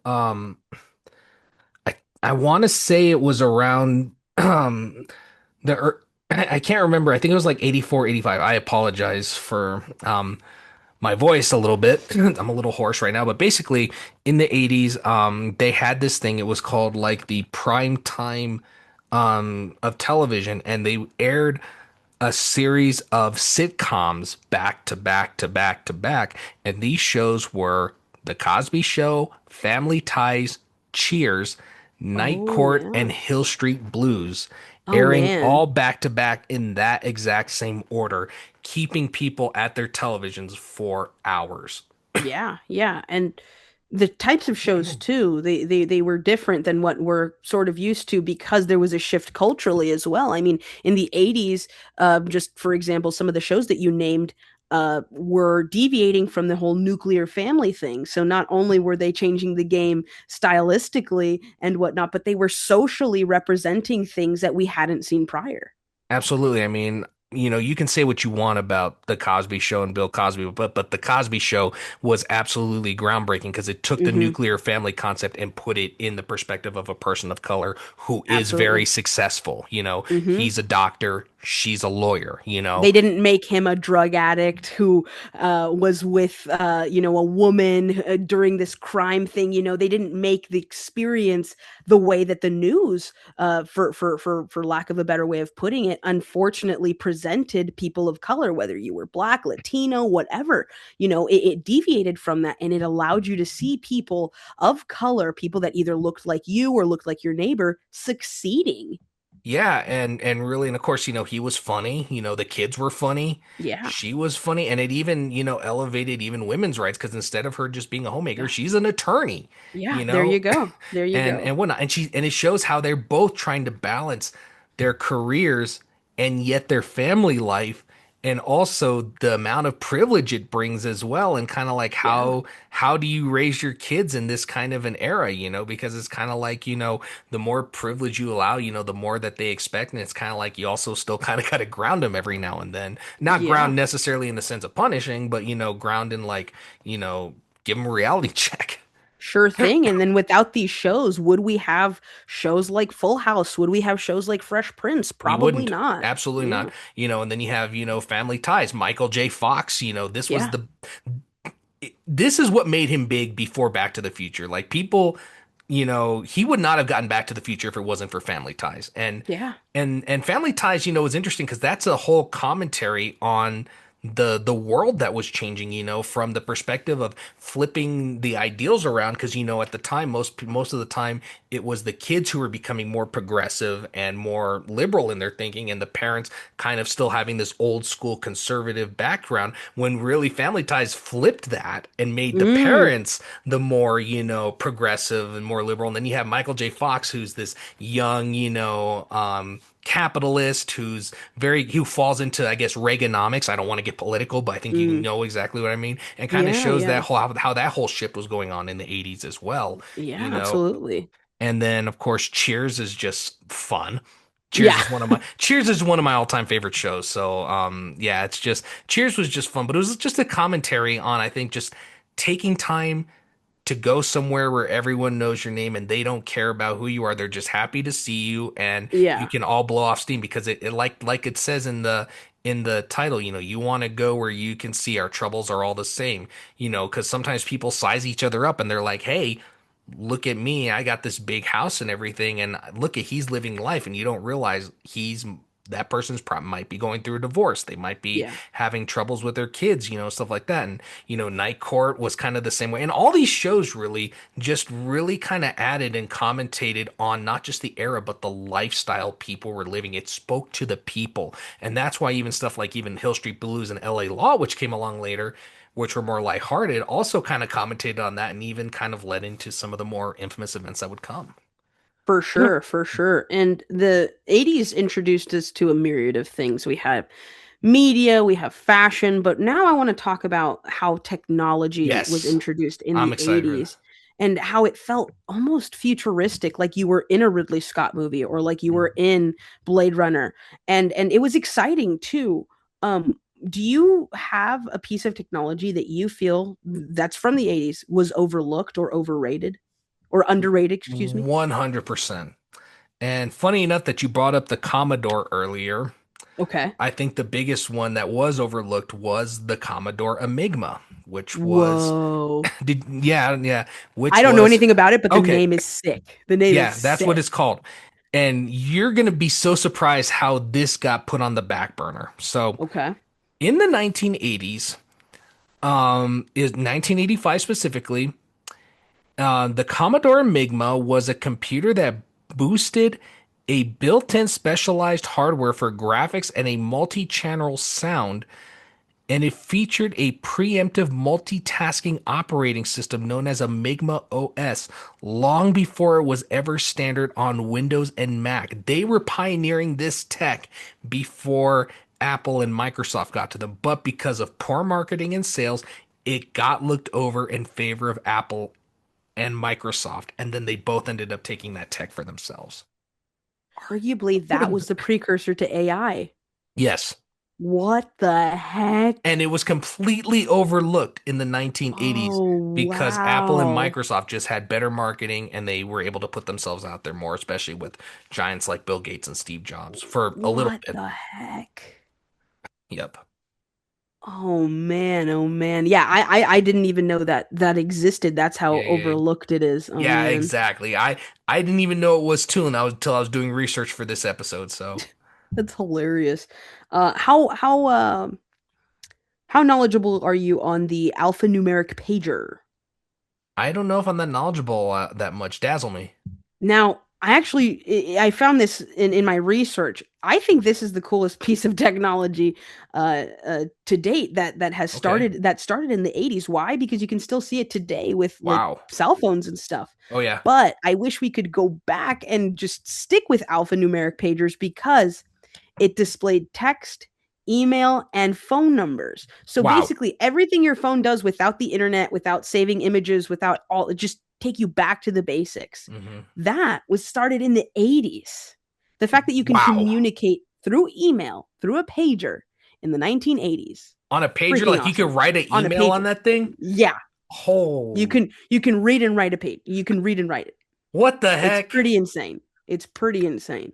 I want to say it was around I can't remember. I think it was like 84, 85. I apologize for my voice a little bit. I'm a little hoarse right now, but basically in the 80s they had this thing. It was called like the prime time of television, and they aired a series of sitcoms back to back to back to back. And these shows were The Cosby Show, Family Ties, Cheers, Night Oh Court, yeah. and Hill Street Blues, Oh airing man. all back to back in that exact same order, keeping people at their televisions for hours. Yeah, yeah. And the types of shows too, they were different than what we're sort of used to because there was a shift culturally as well. I mean, in the 80s, just for example, some of the shows that you named were deviating from the whole nuclear family thing. So not only were they changing the game stylistically and whatnot, but they were socially representing things that we hadn't seen prior. Absolutely. I mean, you can say what you want about the Cosby Show and Bill Cosby, but the Cosby Show was absolutely groundbreaking because it took the Hmm. nuclear family concept and put it in the perspective of a person of color who is very Absolutely. successful. Hmm. He's a doctor, she's a lawyer. They didn't make him a drug addict who was with a woman during this crime thing. They didn't make the experience the way that the news, for lack of a better way of putting it, unfortunately presented people of color, whether you were black, Latino, whatever. It deviated from that, and it allowed you to see people of color, people that either looked like you or looked like your neighbor, succeeding. Yeah, and really, and of course, he was funny. The kids were funny. Yeah, She was funny, and it even, elevated even women's rights because instead of her just being a homemaker, yeah, she's an attorney, yeah. you There you know, go. There you and go. and whatnot. And it shows how they're both trying to balance their careers and yet their family life, and also the amount of privilege it brings as well, and kind of like Yeah. how do you raise your kids in this kind of an era, because it's kind of like, the more privilege you allow, the more that they expect. And it's kind of like you also still kind of got to ground them every now and then. Not Yeah, ground necessarily in the sense of punishing, but, ground in like, give them a reality check. sure thing. And then without these shows, would we have shows like Full House? Would we have shows like Fresh Prince? We Probably wouldn't. not. Absolutely Yeah. not. And then you have, Family Ties, Michael J. Fox, Yeah. this is what made him big before Back to the Future. Like people, he would not have gotten Back to the Future if it wasn't for Family Ties. And Yeah. and Family Ties, is interesting because that's a whole commentary on the world that was changing, from the perspective of flipping the ideals around. Because at the time, most of the time, it was the kids who were becoming more progressive and more liberal in their thinking, and the parents kind of still having this old school conservative background. When really Family Ties flipped that and made the Mm. parents the more, progressive and more liberal. And then you have Michael J. Fox, who's this young, capitalist who falls into, I guess, Reaganomics. I don't want to get political, but I think you Mm. know exactly what I mean, and kind of Yeah. shows that Yeah. whole how that whole shift was going on in the 80s as well, you Yeah. know. Absolutely. And then of course Cheers is just fun. Yeah. Cheers is one of my all-time favorite shows. So yeah, it's just Cheers was just fun, but it was just a commentary on, I think, just taking time to go somewhere where everyone knows your name and they don't care about who you are. They're just happy to see you, and you Yeah. can all blow off steam because it like it says in the title, you want to go where you can see our troubles are all the same, because sometimes people size each other up and they're like, hey, look at me, I got this big house and everything, and look at he's living life, and you don't realize that person's probably might be going through a divorce. They might be Yeah. having troubles with their kids, stuff like that. And Night Court was kind of the same way. And all these shows really kind of added and commentated on not just the era but the lifestyle people were living. It spoke to the people, and that's why even stuff like even Hill Street Blues and L.A. Law, which came along later, which were more lighthearted, also kind of commentated on that and even kind of led into some of the more infamous events that would come. For sure, for sure. And the 80s introduced us to a myriad of things. We have media, we have fashion, but now I want to talk about how technology was Yes, introduced in I'm the excited for 80s and how it felt almost futuristic, like you were in a Ridley Scott movie or like you that. were in Blade Runner. And it was exciting too. Do you have a piece of technology that you feel that's from the 80s was overlooked or overrated or underrated, excuse me? 100%. And funny enough that you brought up the Commodore earlier, Okay. I think the biggest one that was overlooked was the Commodore Enigma, which was Whoa. yeah, I which don't know was anything about it, but the okay. name is sick. The name is Yeah, that's what sick. it's called. And you're going to be so surprised how this got put on the back burner. So, Okay. in the 1980s, is 1985 specifically, the Commodore Enigma was a computer that boosted a built-in specialized hardware for graphics and a multi-channel sound, and it featured a preemptive multitasking operating system known as Enigma OS long before it was ever standard on Windows and Mac. They were pioneering this tech before Apple and Microsoft got to them, but because of poor marketing and sales, it got looked over in favor of Apple and Microsoft, and then they both ended up taking that tech for themselves. Arguably, What that a was the precursor to AI. yes. What the And heck? it was completely overlooked in the 1980s Oh, because Apple and wow. Microsoft just had better marketing and they were able to put themselves out there more, especially with giants like Bill Gates and Steve Jobs for a little What bit. the heck? Yep. Oh man, oh man. Yeah, I didn't even know that that existed. That's how Yeah, yeah, yeah. overlooked it is. Oh Yeah, man. exactly. I didn't even know it was too until I was doing research for this episode. So That's hilarious. How knowledgeable are you on the alphanumeric pager? I don't know if I'm that knowledgeable that much. Dazzle me. Now, I found this in my research. I think this is the coolest piece of technology to date Okay. that started in the 80s. Why? Because you can still see it today with like Wow. cell phones and stuff. Oh yeah. But I wish we could go back and just stick with alphanumeric pagers because it displayed text, email, and phone numbers. So Wow. basically, everything your phone does without the internet, without saving images, without all, just take you back to the basics. Hmm. That was started in the 80s. The fact that you can Wow. communicate through email, through a pager in the 1980s, On a pager, freaking like you could awesome. write an On a email on pager. that thing. Yeah, Oh, you can read and write a page. You can read and write it. what the It's heck? pretty insane. It's pretty insane.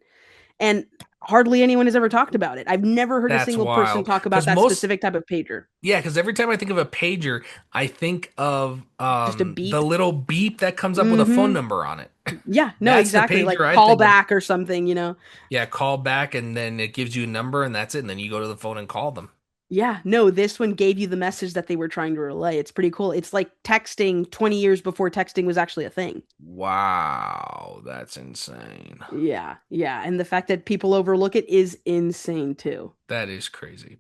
And hardly anyone has ever talked about it. I've never heard a That's single person wild. talk about Because that most, specific type of pager. yeah, because every time I think of a pager, I think of Just a the beep. little beep that comes up with a phone Mm-hmm. number on it. Yeah, no, That's the exactly. pager Like I call think of. back or something, you know? Yeah, call back and then it gives you a number and that's it. And then you go to the phone and call them. Yeah, no, this one gave you the message that they were trying to relay. It's pretty cool. It's like texting 20 years before texting was actually a thing. Wow, that's insane. Yeah, yeah. And the fact that people overlook it is insane too. That is crazy.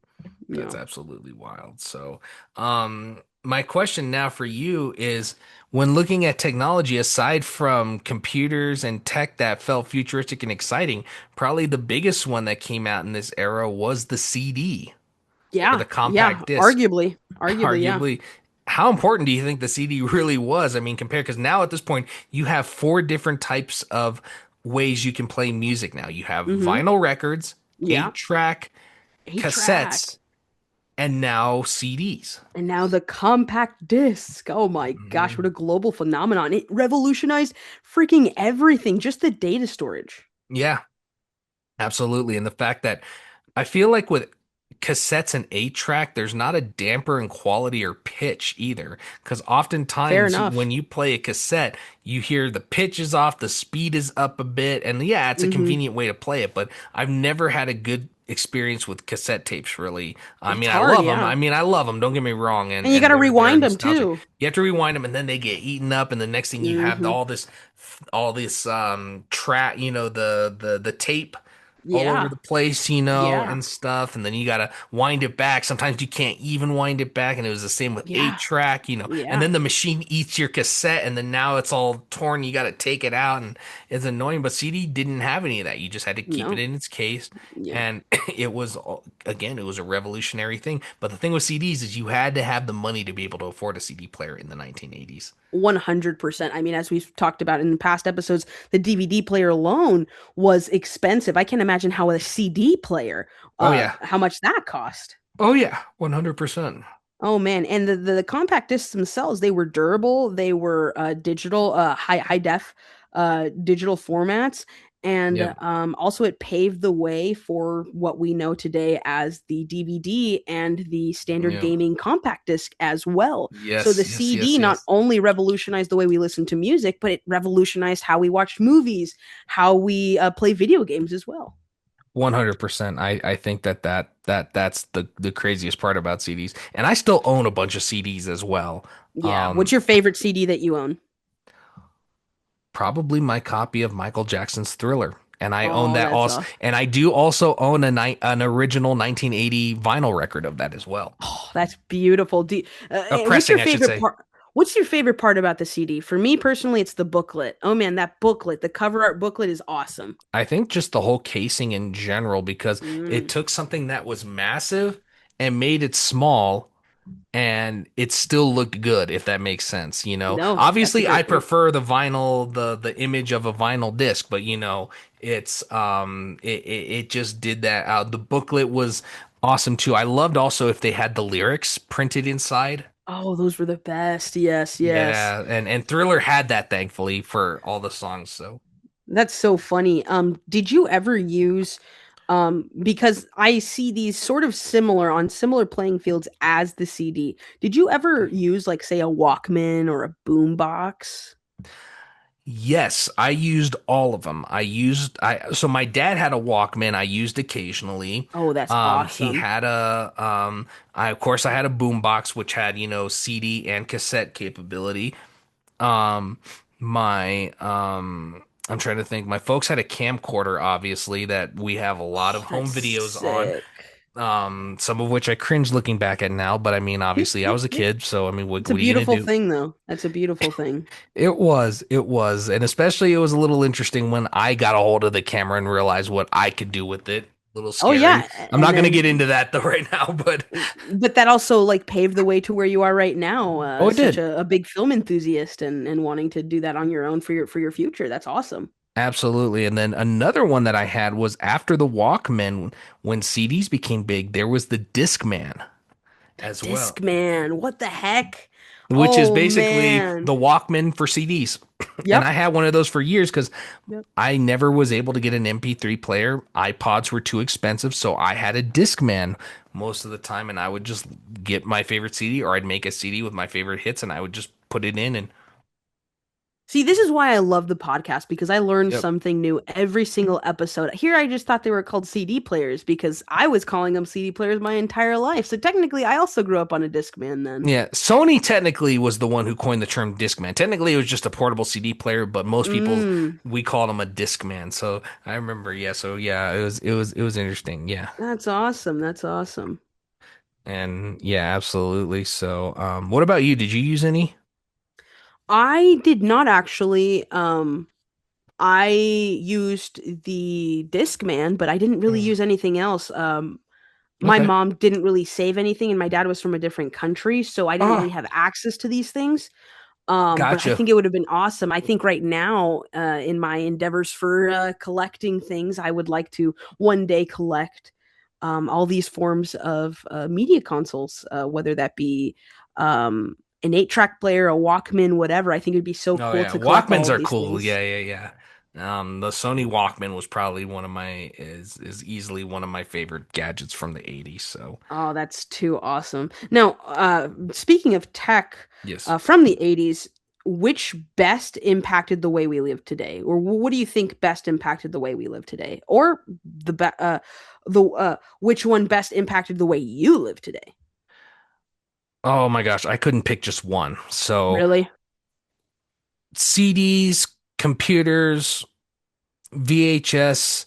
That's Yeah. absolutely wild. So, my question now for you is when looking at technology, aside from computers and tech that felt futuristic and exciting, probably the biggest one that came out in this era was the CD or Yeah, the yeah. compact disc. Arguably, yeah. Arguably, how important do you think the CD really was? I mean, compared, because now at this point, you have four different types of ways you can play music now. You have Mm-hmm. vinyl records, Yeah. 8-track, 8 track. cassettes, and now CDs. And now the compact disc. Oh my gosh, what Mhm. a global phenomenon. It revolutionized freaking everything, just the data storage. Yeah, absolutely. And the fact that I feel like with cassettes and 8-track, there's not a damper in quality or pitch either. Because Fair oftentimes when enough. you play a cassette, you hear the pitch is off, the speed is up a bit. And yeah, it's a Mm-hmm. convenient way to play it. But I've never had a good experience with cassette tapes, really. I It's mean, I hard, love them. yeah. I mean, I love them. Don't get me wrong. And you got And to they're rewind them nostalgic. too. You have to rewind them and then they get eaten up. And the next thing you have Mm-hmm. all this track, the tape all over Yeah. the place, Yeah. and stuff. And then you gotta wind it back. Sometimes you can't even wind it back. And it was the same with eight Yeah. track, and Yeah. then the machine eats your cassette and then now it's all torn. You gotta take it out and it's annoying. But CD didn't have any of that. You just had to keep it No. in its case. Yeah. And again, it was a revolutionary thing. But the thing with CDs is you had to have the money to be able to afford a CD player in the 1980s. 100%. I mean, as we've talked about in past episodes, the DVD player alone was expensive. I can't imagine how a CD player, Oh yeah. how much that cost. Oh yeah. 100%. Oh man, and the compact discs themselves, they were durable, they were digital, high def digital formats, And Yep. also, it paved the way for what we know today as the DVD and the standard Yep. gaming compact disc as well. So the Yes, yes, CD yes, not yes. only revolutionized the way we listen to music, but it revolutionized how we watched movies, how we play video games as well. 100%. I think that's the craziest part about CDs. And I still own a bunch of CDs as well. Yeah. What's Um, your favorite CD that you own? Probably my copy of Michael Jackson's Thriller. And I own Oh, that that's also, and I do also own an original 1980 vinyl record of that as well. oh, that's beautiful. What's your Pressing, I should favorite say. part? What's your favorite part about the CD? For me personally, it's the booklet. Oh man, that booklet, the cover art booklet is awesome. I think just the whole casing in general, because it Mm, took something that was massive and made it small and it still looked good, if that makes sense. no, that's a Obviously I great point. prefer the vinyl, the image of a vinyl disc, but it just did that. The booklet was awesome too. I loved also if they had the lyrics printed inside. Oh, those were the best. Yes, yes. Yeah, and Thriller had that thankfully for all the songs. So That's so funny. Did you ever use because I see these sort of similar on similar playing fields as the CD. Did you ever use like say a Walkman or a boombox? yes, I used all of them. So my dad had a Walkman I used occasionally. Oh, that's He awesome. had I of course I had a boombox which had, CD and cassette capability. Um, I'm trying to think. My folks had a camcorder, obviously, that we have a lot of Oh, home that's videos on. sick. Some of which I cringe looking back at now, but I mean, obviously I was a kid, so I mean, It's a what are you gonna beautiful do? thing though. That's a beautiful thing. It was, and especially it was a little interesting when I got a hold of the camera and realized what I could do with it. A little Oh scary. yeah, I'm and not gonna get then into that though right now, but but that also like paved the way to where you are right now, oh, it such did. a big film enthusiast and wanting to do that on your own for your future. That's awesome. Absolutely. And then another one that I had was after the Walkman, when CDs became big, there was the Discman The as well, Discman, what the heck? which is Oh basically man. the Walkman for CDs. And I Yep. had one of those for years because Yep. I never was able to get an MP3 player. iPods were too expensive, so I had a Discman most of the time, and I would just get my favorite CD, or I'd make a CD with my favorite hits, and I would just put it in. And See, this is why I love the podcast because I learn yep, something new every single episode. Here, I just thought they were called CD players because I was calling them CD players my entire life. So technically, I also grew up on a Discman then. yeah. Sony technically was the one who coined the term Discman. Technically, it was just a portable CD player, but most people Mm, we called him a Discman. So I remember, yeah. So yeah, it was interesting, yeah. that's awesome. That's awesome. And yeah, absolutely. So, what about you? Did you use any? I did not actually. I used the Discman, but I didn't really Mm. use anything else. My Okay. mom didn't really save anything, and my dad was from a different country, so I didn't really Oh, have access to these things. But I gotcha. think it would have been awesome. I think right now, in my endeavors for collecting things, I would like to one day collect all these forms of media consoles, whether that be an 8-track player, a Walkman, whatever. I think it'd be so Oh cool yeah, to collect Walkmans all of are these cool. things. Yeah, yeah, yeah. The Sony Walkman was probably one of my is easily one of my favorite gadgets from the 80s. So, Oh, that's too awesome. Now, speaking of tech yes. from the 80s, which best impacted the way we live today? Or what do you think best impacted the way we live today? Or the which one best impacted the way you live today? Oh my gosh, I couldn't pick just one. So, Really? CDs, computers, VHS,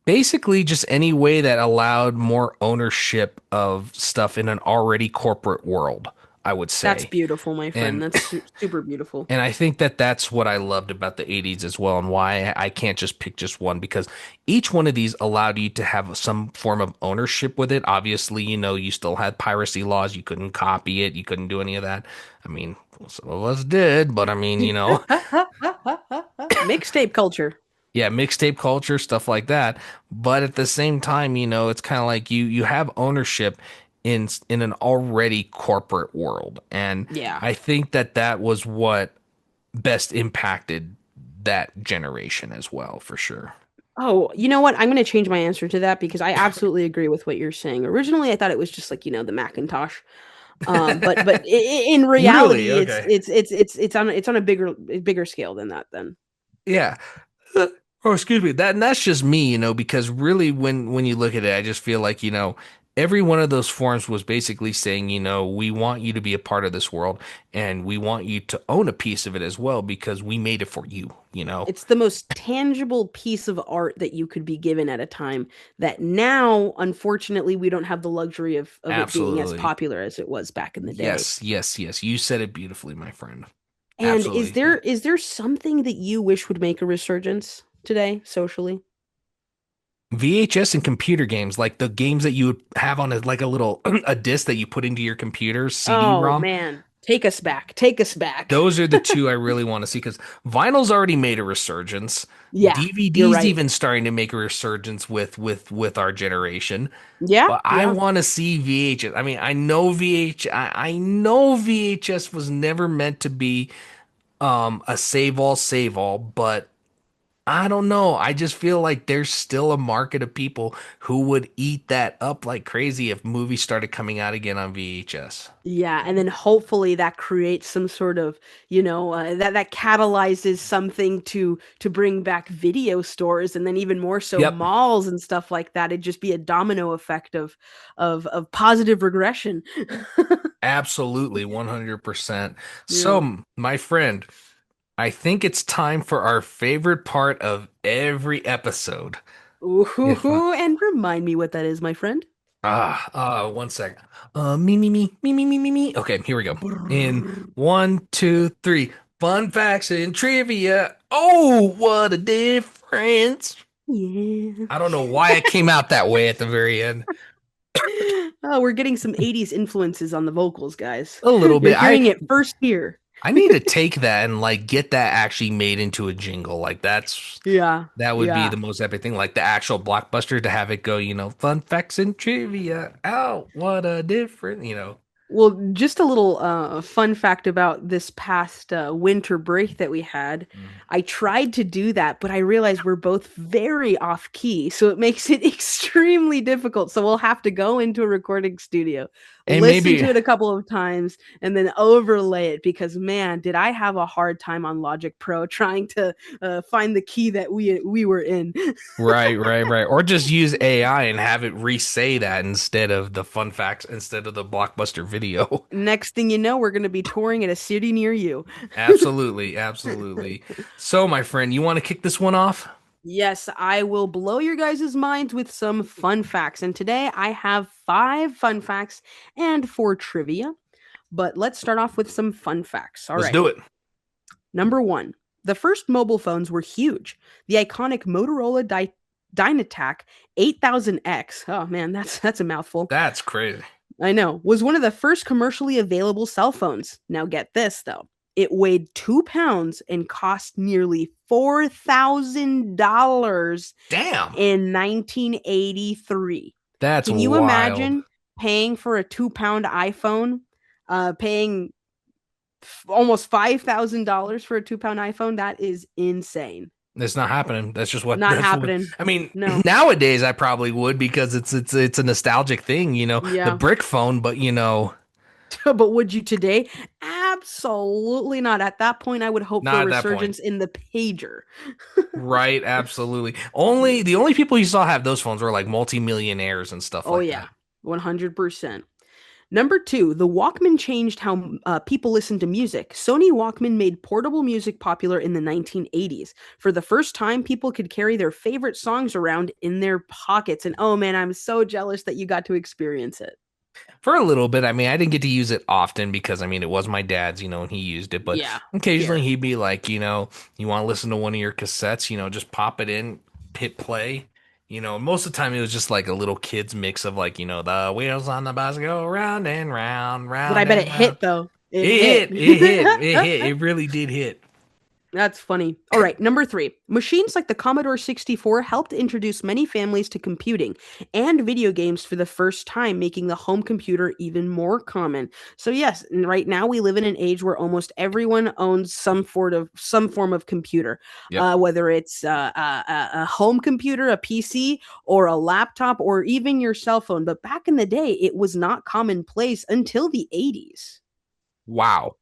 basically just any way that allowed more ownership of stuff in an already corporate world, I would That's say. beautiful, my friend. And That's super beautiful. and I think that that's what I loved about the 80s as well, and why I can't just pick just one, because each one of these allowed you to have some form of ownership with it. Obviously, you still had piracy laws. You couldn't copy it. You couldn't do any of that. I mean, some of us did, but I mean, Mixtape culture. yeah, mixtape culture, stuff like that. But at the same time, it's kind of like you have ownership in an already corporate world, and Yeah. I think that that was what best impacted that generation as well, for sure. Oh, you know what? I'm going to change my answer to that because I absolutely agree with what you're saying. Originally, I thought it was just like, the Macintosh. But in Really? reality, Okay. it's on a bigger scale than that then. Yeah. Oh, excuse me. That's just me, because really when you look at it, I just feel like, every one of those forms was basically saying, we want you to be a part of this world and we want you to own a piece of it as well because we made it for you. It's the most tangible piece of art that you could be given at a time that now, unfortunately, we don't have the luxury of it being as Absolutely. popular as it was back in the day. Yes, yes, yes. You said it beautifully, my friend. And is Absolutely. there is there something that you wish would make a resurgence today socially? VHS and computer games, like the games that you would have on like a little a disc that you put into your computer, Oh CD-ROM. man, take us back. Take us back. Those are the two I really want to see because vinyl's already made a resurgence. Yeah, you're DVD's right. even starting to make a resurgence with our generation. Yeah, But I yeah. want to see VHS. I mean, I know VHS was never meant to be a save all, but I don't know. I just feel like there's still a market of people who would eat that up like crazy if movies started coming out again on VHS. Yeah, and then hopefully that creates some sort of, that catalyzes something to bring back video stores, and then even more so Yep. malls and stuff like that. It'd just be a domino effect of positive regression. Absolutely, 100%. Yeah. So, my friend, I think it's time for our favorite part of every episode. If Ooh, and remind me what that is, my friend. one sec. Me. Okay, here we go. In Brrr. one, two, three. Fun facts and trivia. Oh, what a difference. Yeah. I don't know why it came out that way at the very end. Oh, we're getting some 80s influences on the vocals, guys. A little You're bit. hearing it first here. I need to take that and like get that actually made into a jingle. Like Yeah. that would be Yeah. the most epic thing. Like the actual blockbuster to have it go, fun facts and trivia. Oh, what a difference. Well, just a little fun fact about this past winter break that we had. Mm. I tried to do that, but I realized we're both very off key, so it makes it extremely difficult. So we'll have to go into a recording studio, And listen to maybe it a couple of times, and then overlay it because man, did I have a hard time on Logic Pro trying to find the key that we were in. right. Or just use AI and have it re-say that instead of the fun facts, instead of the blockbuster video. Next thing you know, we're going to be touring at a city near you. Absolutely. So, my friend, you want to kick this one off? Yes, I will blow your guys' minds with some fun facts. And today I have 5 fun facts and 4 trivia. But let's start off with some fun facts. All Let's right. do it. Number one, the first mobile phones were huge. The iconic Motorola Dynatac 8000X. Oh man, that's a mouthful. That's crazy. I know, was one of the first commercially available cell phones. Now, get this though. It weighed 2 pounds and cost nearly $4,000 Damn. in 1983. That's Can you wild. imagine paying for a 2 pound iPhone? Paying almost $5,000 for a 2 pound iPhone? That is insane. It's not happening. That's just what Not that's what happening. I mean, No. nowadays I probably would because it's a nostalgic thing, the Yeah. brick phone, but But would you today? Absolutely not. At that point, I would hope for a not at that point. resurgence in the pager. Right, absolutely. The only people you saw have those phones were like multimillionaires and stuff Oh, like yeah. that. 100%. Number two, the Walkman changed how people listen to music. Sony Walkman made portable music popular in the 1980s. For the first time, people could carry their favorite songs around in their pockets. And oh man, I'm so jealous that you got to experience it. For a little bit, I mean, I didn't get to use it often because I mean, it was my dad's, and he used it, but Yeah, occasionally fair. he'd be like, you want to listen to one of your cassettes, just pop it in, hit play. Most of the time it was just like a little kid's mix of like, the wheels on the bus go round and round, But I round bet it and round. hit though. It It hit. hit, it hit, it hit, it really did hit. That's funny. All right, number three. Machines like the Commodore 64 helped introduce many families to computing and video games for the first time, making the home computer even more common. So yes, right now we live in an age where almost everyone owns some form of computer, Yep. whether it's a home computer, a PC, or a laptop, or even your cell phone. But back in the day, it was not commonplace until the 80s. Wow.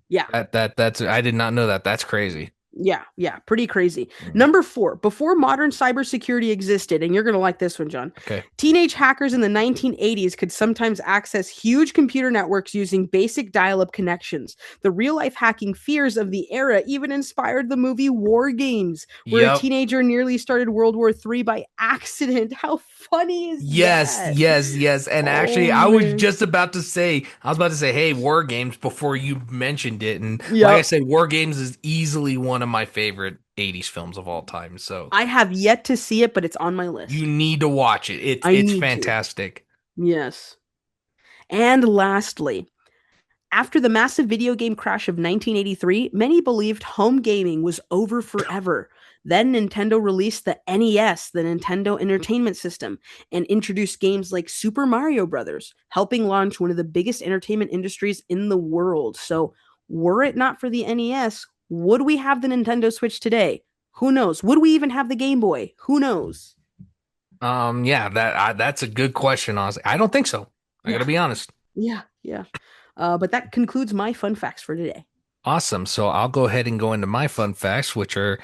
Yeah. That's I did not know that. That's crazy. Yeah, pretty crazy. Mm. Number four, before modern cybersecurity existed, and you're going to like this one, John, Okay. teenage hackers in the 1980s could sometimes access huge computer networks using basic dial up connections. The real life hacking fears of the era even inspired the movie War Games, where a Yep. teenager nearly started World War III by accident. How funny is Yes, that? yes, yes. And Oh, actually, man. I was about to say, hey, War Games before you mentioned it. And like I Yep. said, War Games is easily one of my favorite 80s films of all time. So I have yet to see it, but it's on my you list. need to watch it. I It's need to. fantastic. Yes. And lastly, after the massive video game crash of 1983, many believed home gaming was over forever. Then Nintendo released the NES, the Nintendo Entertainment System, and introduced games like Super Mario Brothers, helping launch one of the biggest entertainment industries in the world. So, were it not for the NES, would we have the Nintendo Switch today? Who knows? Would we even have the Game Boy? Who knows? Yeah, that's a good question, honestly. I don't think so. I Yeah, gotta be honest. yeah. But that concludes my fun facts for today. Awesome. So I'll go ahead and go into my fun facts, which are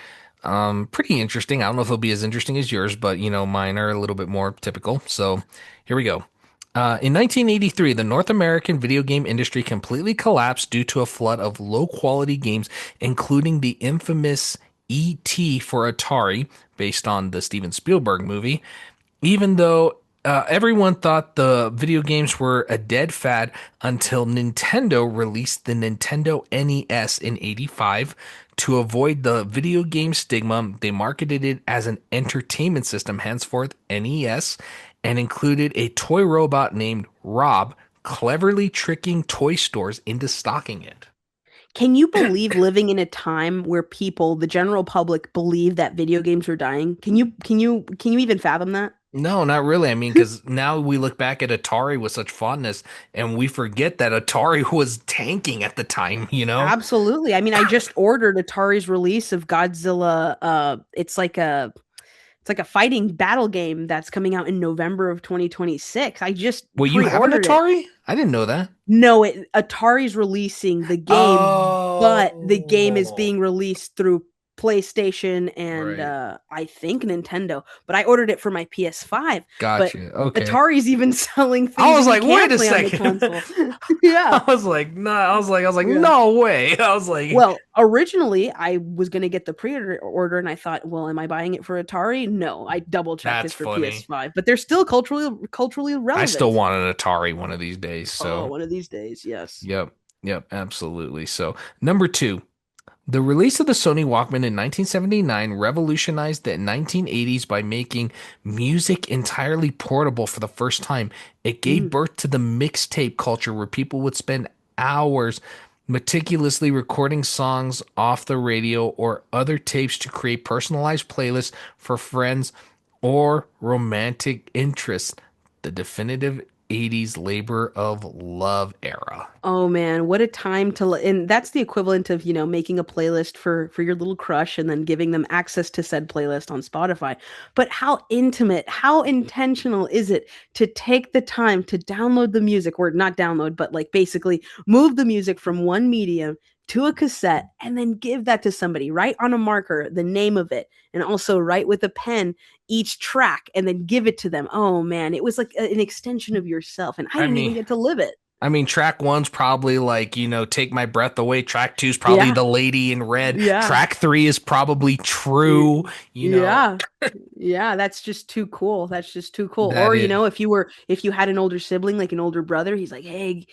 pretty interesting. I don't know if it'll be as interesting as yours, but mine are a little bit more typical. So here we go. In 1983, the North American video game industry completely collapsed due to a flood of low quality games, including the infamous E.T. for Atari, based on the Steven Spielberg movie. Even though everyone thought the video games were a dead fad until Nintendo released the Nintendo NES in 85. To avoid the video game stigma, they marketed it as an entertainment system, henceforth NES, and included a toy robot named Rob, cleverly tricking toy stores into stocking it. Can you believe living in a time where people, the general public, believe that video games are dying? Can you even fathom that? No, not really. I mean, because now we look back at Atari with such fondness and we forget that Atari was tanking at the time, you know? Absolutely. I mean, I just ordered Atari's release of Godzilla. It's like a fighting battle game that's coming out in November of 2026. I just Well, you have an pre-ordered it. Atari? I didn't know that. No, Atari's releasing the game, but the game is Oh, being released through PlayStation and right. I think Nintendo. But I ordered it for my PS5. But Gotcha. Okay. Atari's even selling I things was that you like, can't wait a play on the second. console. Yeah, I was like, no, I was like, yeah. no way. I was like, Well, originally I was gonna get the pre-order and I thought, well, am I buying it for Atari? No, I double checked that's this for funny. PS5, but they're still culturally I still relevant. want an Atari one of these days. Oh, So, one of these days, yes. yep. Yep, absolutely. So, number two, the release of the Sony Walkman in 1979 revolutionized the 1980s by making music entirely portable for the first time. It gave Mm. birth to the mixtape culture where people would spend hours meticulously recording songs off the radio or other tapes to create personalized playlists for friends or romantic interests. The definitive 80s labor of love era. Oh man, what a time to and that's the equivalent of, making a playlist for your little crush and then giving them access to said playlist on Spotify. But how intimate, how intentional is it to take the time to download the music or not download, but like basically move the music from one medium to a cassette and then give that to somebody, write on a marker the name of it and also write with a pen each track and then give it to them. Oh man, it was like an extension of yourself and I I didn't mean, even get to live it. track one's probably like, Take My Breath Away. Track two's probably Yeah. The Lady in Red. Yeah. Track three is probably Y- True. Yeah. Yeah, that's just too cool. That's just too cool. That Or, is, if you had an older sibling, like an older brother, he's like, hey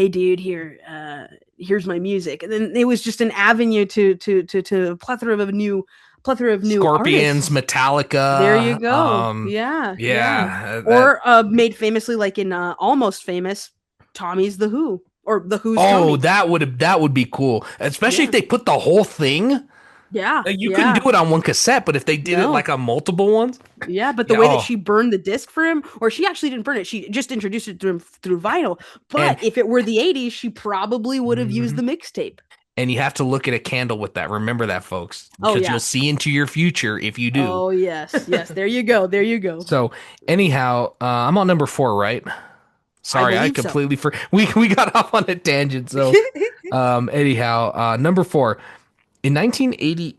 dude, here's my music. And then it was just an avenue to a plethora of new Scorpions, artists. There you Metallica. go. Yeah, yeah. Yeah, that. Or made famously like in Almost Famous, Tommy's The Who or The Who's Oh, Tommy. that would be cool, especially if Yeah. they put the whole thing. Yeah, Like, you couldn't yeah. do it on one cassette, but if they did it like No. on multiple ones, Yeah, but the yeah. way that Oh, she burned the disc for him, or she actually didn't burn it, she just introduced it to him through vinyl. and But if it were the 80s, she probably would have used mhm. the mixtape. And you have to look at a candle with that. Remember that, folks, Oh, because you'll yeah. see into your future if you do. Oh, yes. Yes. There you go. There you go. So, anyhow, I'm on number four, right? I Sorry, I believe so. completely we got off on a tangent. So, anyhow, number four in 1980.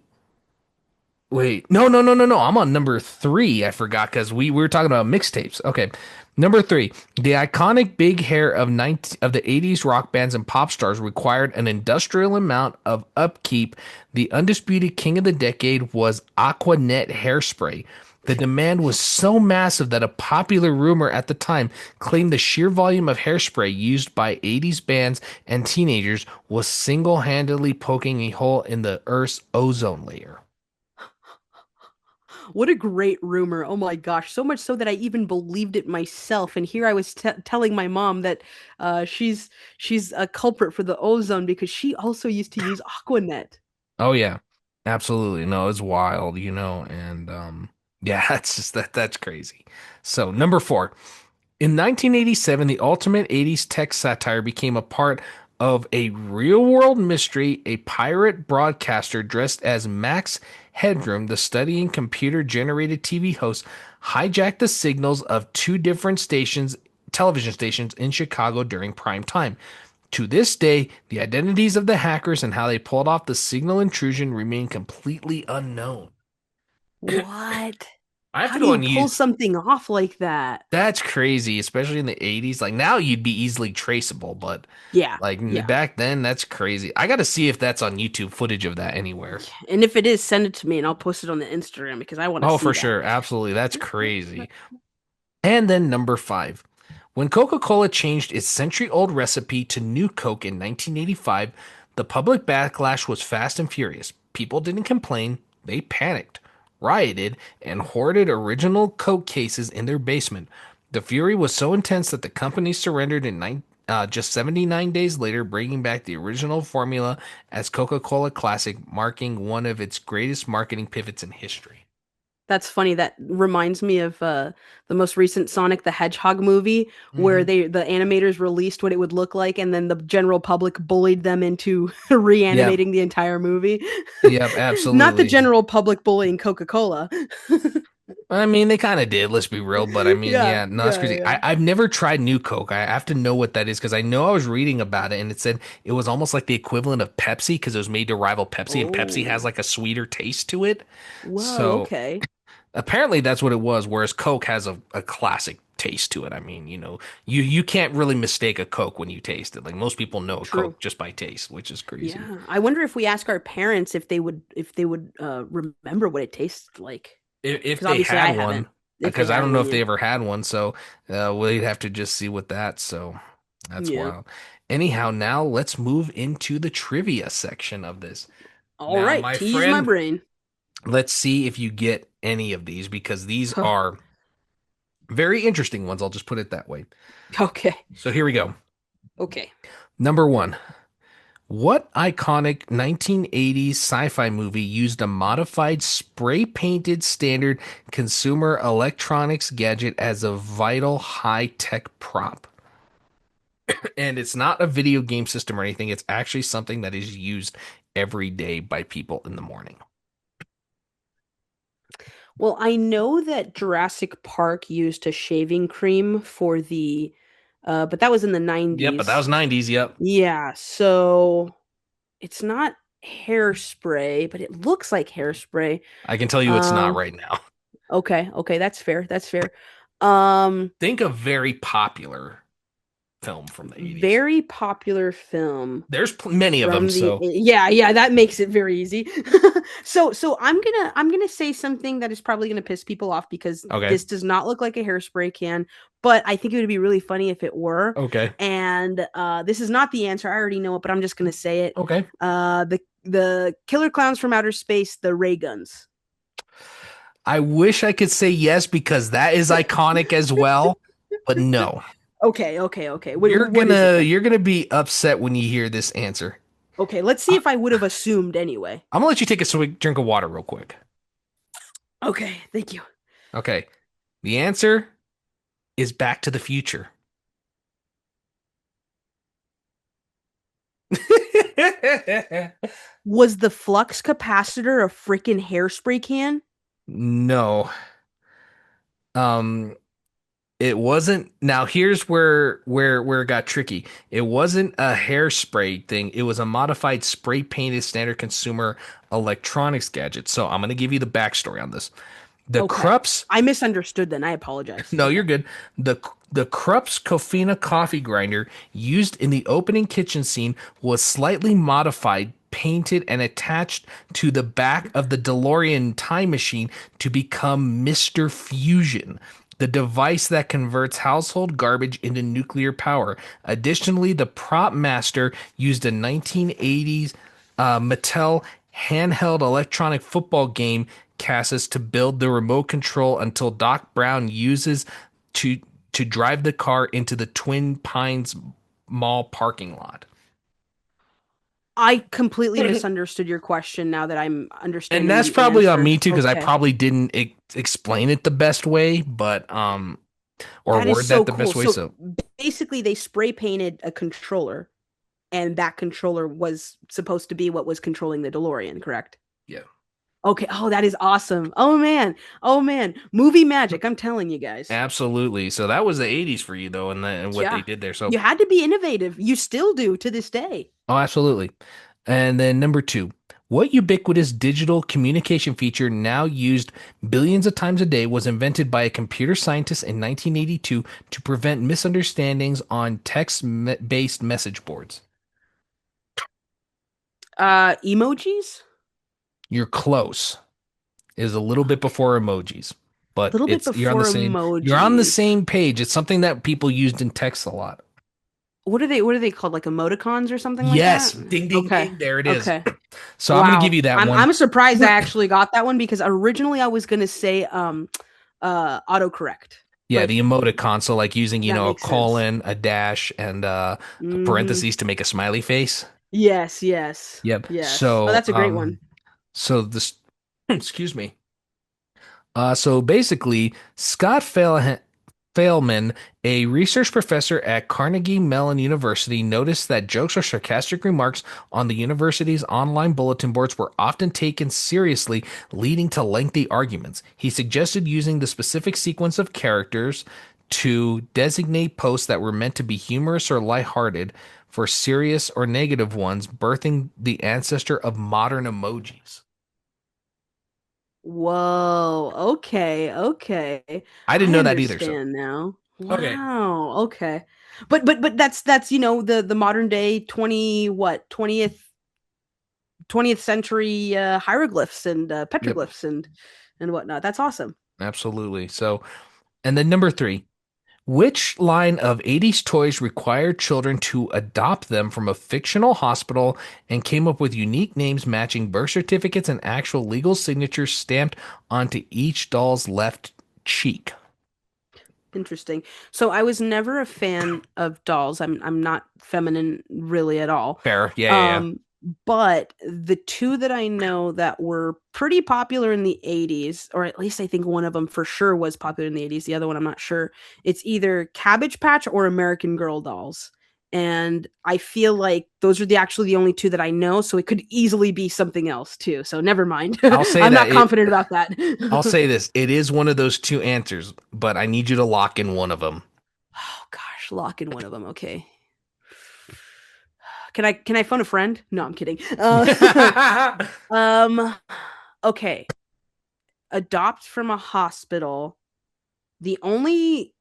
Wait, no, no, no, no, no. I'm on number three. I forgot because we were talking about mixtapes. Okay, number three. The iconic big hair of the 80s rock bands and pop stars required an industrial amount of upkeep. The undisputed king of the decade was Aquanet hairspray. The demand was so massive that a popular rumor at the time claimed the sheer volume of hairspray used by 80s bands and teenagers was single-handedly poking a hole in the Earth's ozone layer. What a great rumor. Oh my gosh. So much so that I even believed it myself. And here I was telling my mom that she's a culprit for the ozone because she also used to use Aquanet. Oh yeah, absolutely. No, it's wild, and yeah, that's just that's crazy. So number four, in 1987, the ultimate 80s tech satire became a part of a real-world mystery. A pirate broadcaster dressed as Max Headroom, the studying computer-generated TV host, hijacked the signals of two different television stations in Chicago during prime time. To this day, the identities of the hackers and how they pulled off the signal intrusion remain completely unknown. What? I have How to do go you on pull you. something off like that? That's crazy, especially in the 80s. Like now you'd be easily traceable, but Yeah. like Yeah. back then, that's crazy. I got to see if that's on YouTube footage of that anywhere. And if it is, send it to me and I'll post it on the Instagram because I want to Oh, see for that. sure. Absolutely. That's crazy. And then number five. When Coca Cola changed its century old recipe to New Coke in 1985, the public backlash was fast and furious. People didn't complain, they panicked, rioted, and hoarded original Coke cases in their basement. The fury was so intense that the company surrendered just 79 days later, bringing back the original formula as Coca Cola Classic, marking one of its greatest marketing pivots in history. That's funny. That reminds me of the most recent Sonic the Hedgehog movie where Hmm. the animators released what it would look like and then the general public bullied them into Yep. reanimating the entire movie. Yep. Not the Absolutely. general public bullying Coca-Cola. I mean, they kind of did, let's be real, but I mean, Yeah, yeah, no, that's yeah, crazy. yeah. I've never tried New Coke. I have to know what that is because I know I was reading about it and it said it was almost like the equivalent of Pepsi because it was made to rival Pepsi and Pepsi has Oh, like a sweeter taste to it. whoa, So okay. apparently that's what it was, whereas Coke has a classic taste to it. I mean, you can't really mistake a Coke when you taste it. Like most people know a True. Coke just by taste, which is crazy. Yeah. I wonder if we ask our parents if they would remember what it tastes like. If Because they obviously had I haven't. one, If they because I had don't know one, if they yeah. ever had one, so we'd have to just see what that. So that's Yeah. wild. Anyhow, now let's move into the trivia section of this. All Now, right, my tease my friend, brain. let's see if you get any of these because these are very interesting ones. I'll just put it that way. Okay. So here we go. Okay. Number one. What iconic 1980s sci-fi movie used a modified spray-painted standard consumer electronics gadget as a vital high-tech prop? And it's not a video game system or anything. It's actually something that is used every day by people in the morning. Well, I know that Jurassic Park used a shaving cream for the but that was in the Yep, but that was 90s. 90s. Yep. Yeah, so it's not hairspray, but it looks like hairspray. I can tell you it's not Um right now. okay, okay, that's fair. That's fair. Um Think of very popular film from the 80s. very popular film. There's many of them, From the so yeah, yeah, that makes it very easy. So I'm gonna say something that is probably gonna piss people off because okay. this does not look like a hairspray can, but I think it would be really funny if it were. Okay. And this is not the answer. I already know it, but I'm just gonna say it. Okay. The Killer Clowns from Outer Space, the ray guns. I wish I could say yes because that is iconic as well, but no. Okay, okay, okay. You're What is it gonna then? you're gonna be upset when you hear this answer. Okay, let's see I- if I would have assumed anyway. I'm gonna let you take a swig, drink of water real quick. Okay, thank you. Okay. The answer is Back to the Future. Was the flux capacitor a freaking hairspray can? No. Um, it wasn't. Now here's where it got tricky. It wasn't a hairspray thing. It was a modified spray painted standard consumer electronics gadget. So I'm gonna give you the backstory on this. The Okay. Krups I misunderstood then. I apologize. No, you're Okay. good. The Krups Kofina coffee grinder used in the opening kitchen scene was slightly modified, painted, and attached to the back of the DeLorean time machine to become Mr. Fusion, the device that converts household garbage into nuclear power. Additionally, the prop master used a 1980s Mattel handheld electronic football game Cassis to build the remote control until Doc Brown uses to to drive the car into the Twin Pines Mall parking lot. I completely misunderstood your question now that I'm And understanding that's the probably on answer. me too, because I Okay. probably didn't explain it the best way, but or That is word that so the cool. best way. So So basically, they spray painted a controller, and that controller was supposed to be what was controlling the DeLorean, correct? yeah, Okay. Oh, that is awesome. Oh, man. Oh, man. Movie magic. I'm telling you guys. absolutely. So that was the '80s for you though, and what they Yeah. did there. So You had to be innovative. You still do to this day. oh, absolutely. And then number two, what ubiquitous digital communication feature now used billions of times a day was invented by a computer scientist in 1982 to prevent misunderstandings on text-based message boards? Emojis? You're close. It is a little bit before emojis, A but little bit it's before you're on the emojis. same page. It's something that people used in text a lot. What are they called? Like emoticons or something like Yes, that? ding ding Okay. ding. There it is. Okay. So I'm going to give Wow. you that I'm one. surprised I actually got that one because originally I was gonna say autocorrect. Yeah, But the emoticon. So like using, that a makes sense. colon, a dash, and a Hmm. parentheses to make a smiley face. Yes, yes, Yep. yes. Oh, So that's a great one. so this excuse me. So basically, Scott Failman, a research professor at Carnegie Mellon University, noticed that jokes or sarcastic remarks on the university's online bulletin boards were often taken seriously, leading to lengthy arguments. He suggested using the specific sequence of characters to designate posts that were meant to be humorous or lighthearted for serious or negative ones, birthing the ancestor of modern emojis. Whoa. Okay. Okay. I didn't I know that either, so understand now. okay. Wow. Okay. But that's the modern day 20th century hieroglyphs and Yep, petroglyphs and whatnot. That's awesome. absolutely. So, and then number three, which line of 80s toys required children to adopt them from a fictional hospital and came up with unique names matching birth certificates and actual legal signatures stamped onto each doll's left cheek? Interesting. So I was never a fan of dolls. I'm not feminine really at all. Fair. Yeah, yeah, yeah. Um, but the two that I know that were pretty popular in the 80s, or at least I think one of them for sure was popular in the 80s, the other one I'm not sure. It's either Cabbage Patch or American Girl dolls. And I feel like those are actually the only two that I know, so it could easily be something else too. So never mind. I'll say I'm that not it confident about I'll that. say this. It is one of those two answers, but I need you to lock in one of them. Oh gosh, lock in one of them. Okay. Can I phone a friend? No, I'm kidding. Um okay. Adopt from a hospital. The only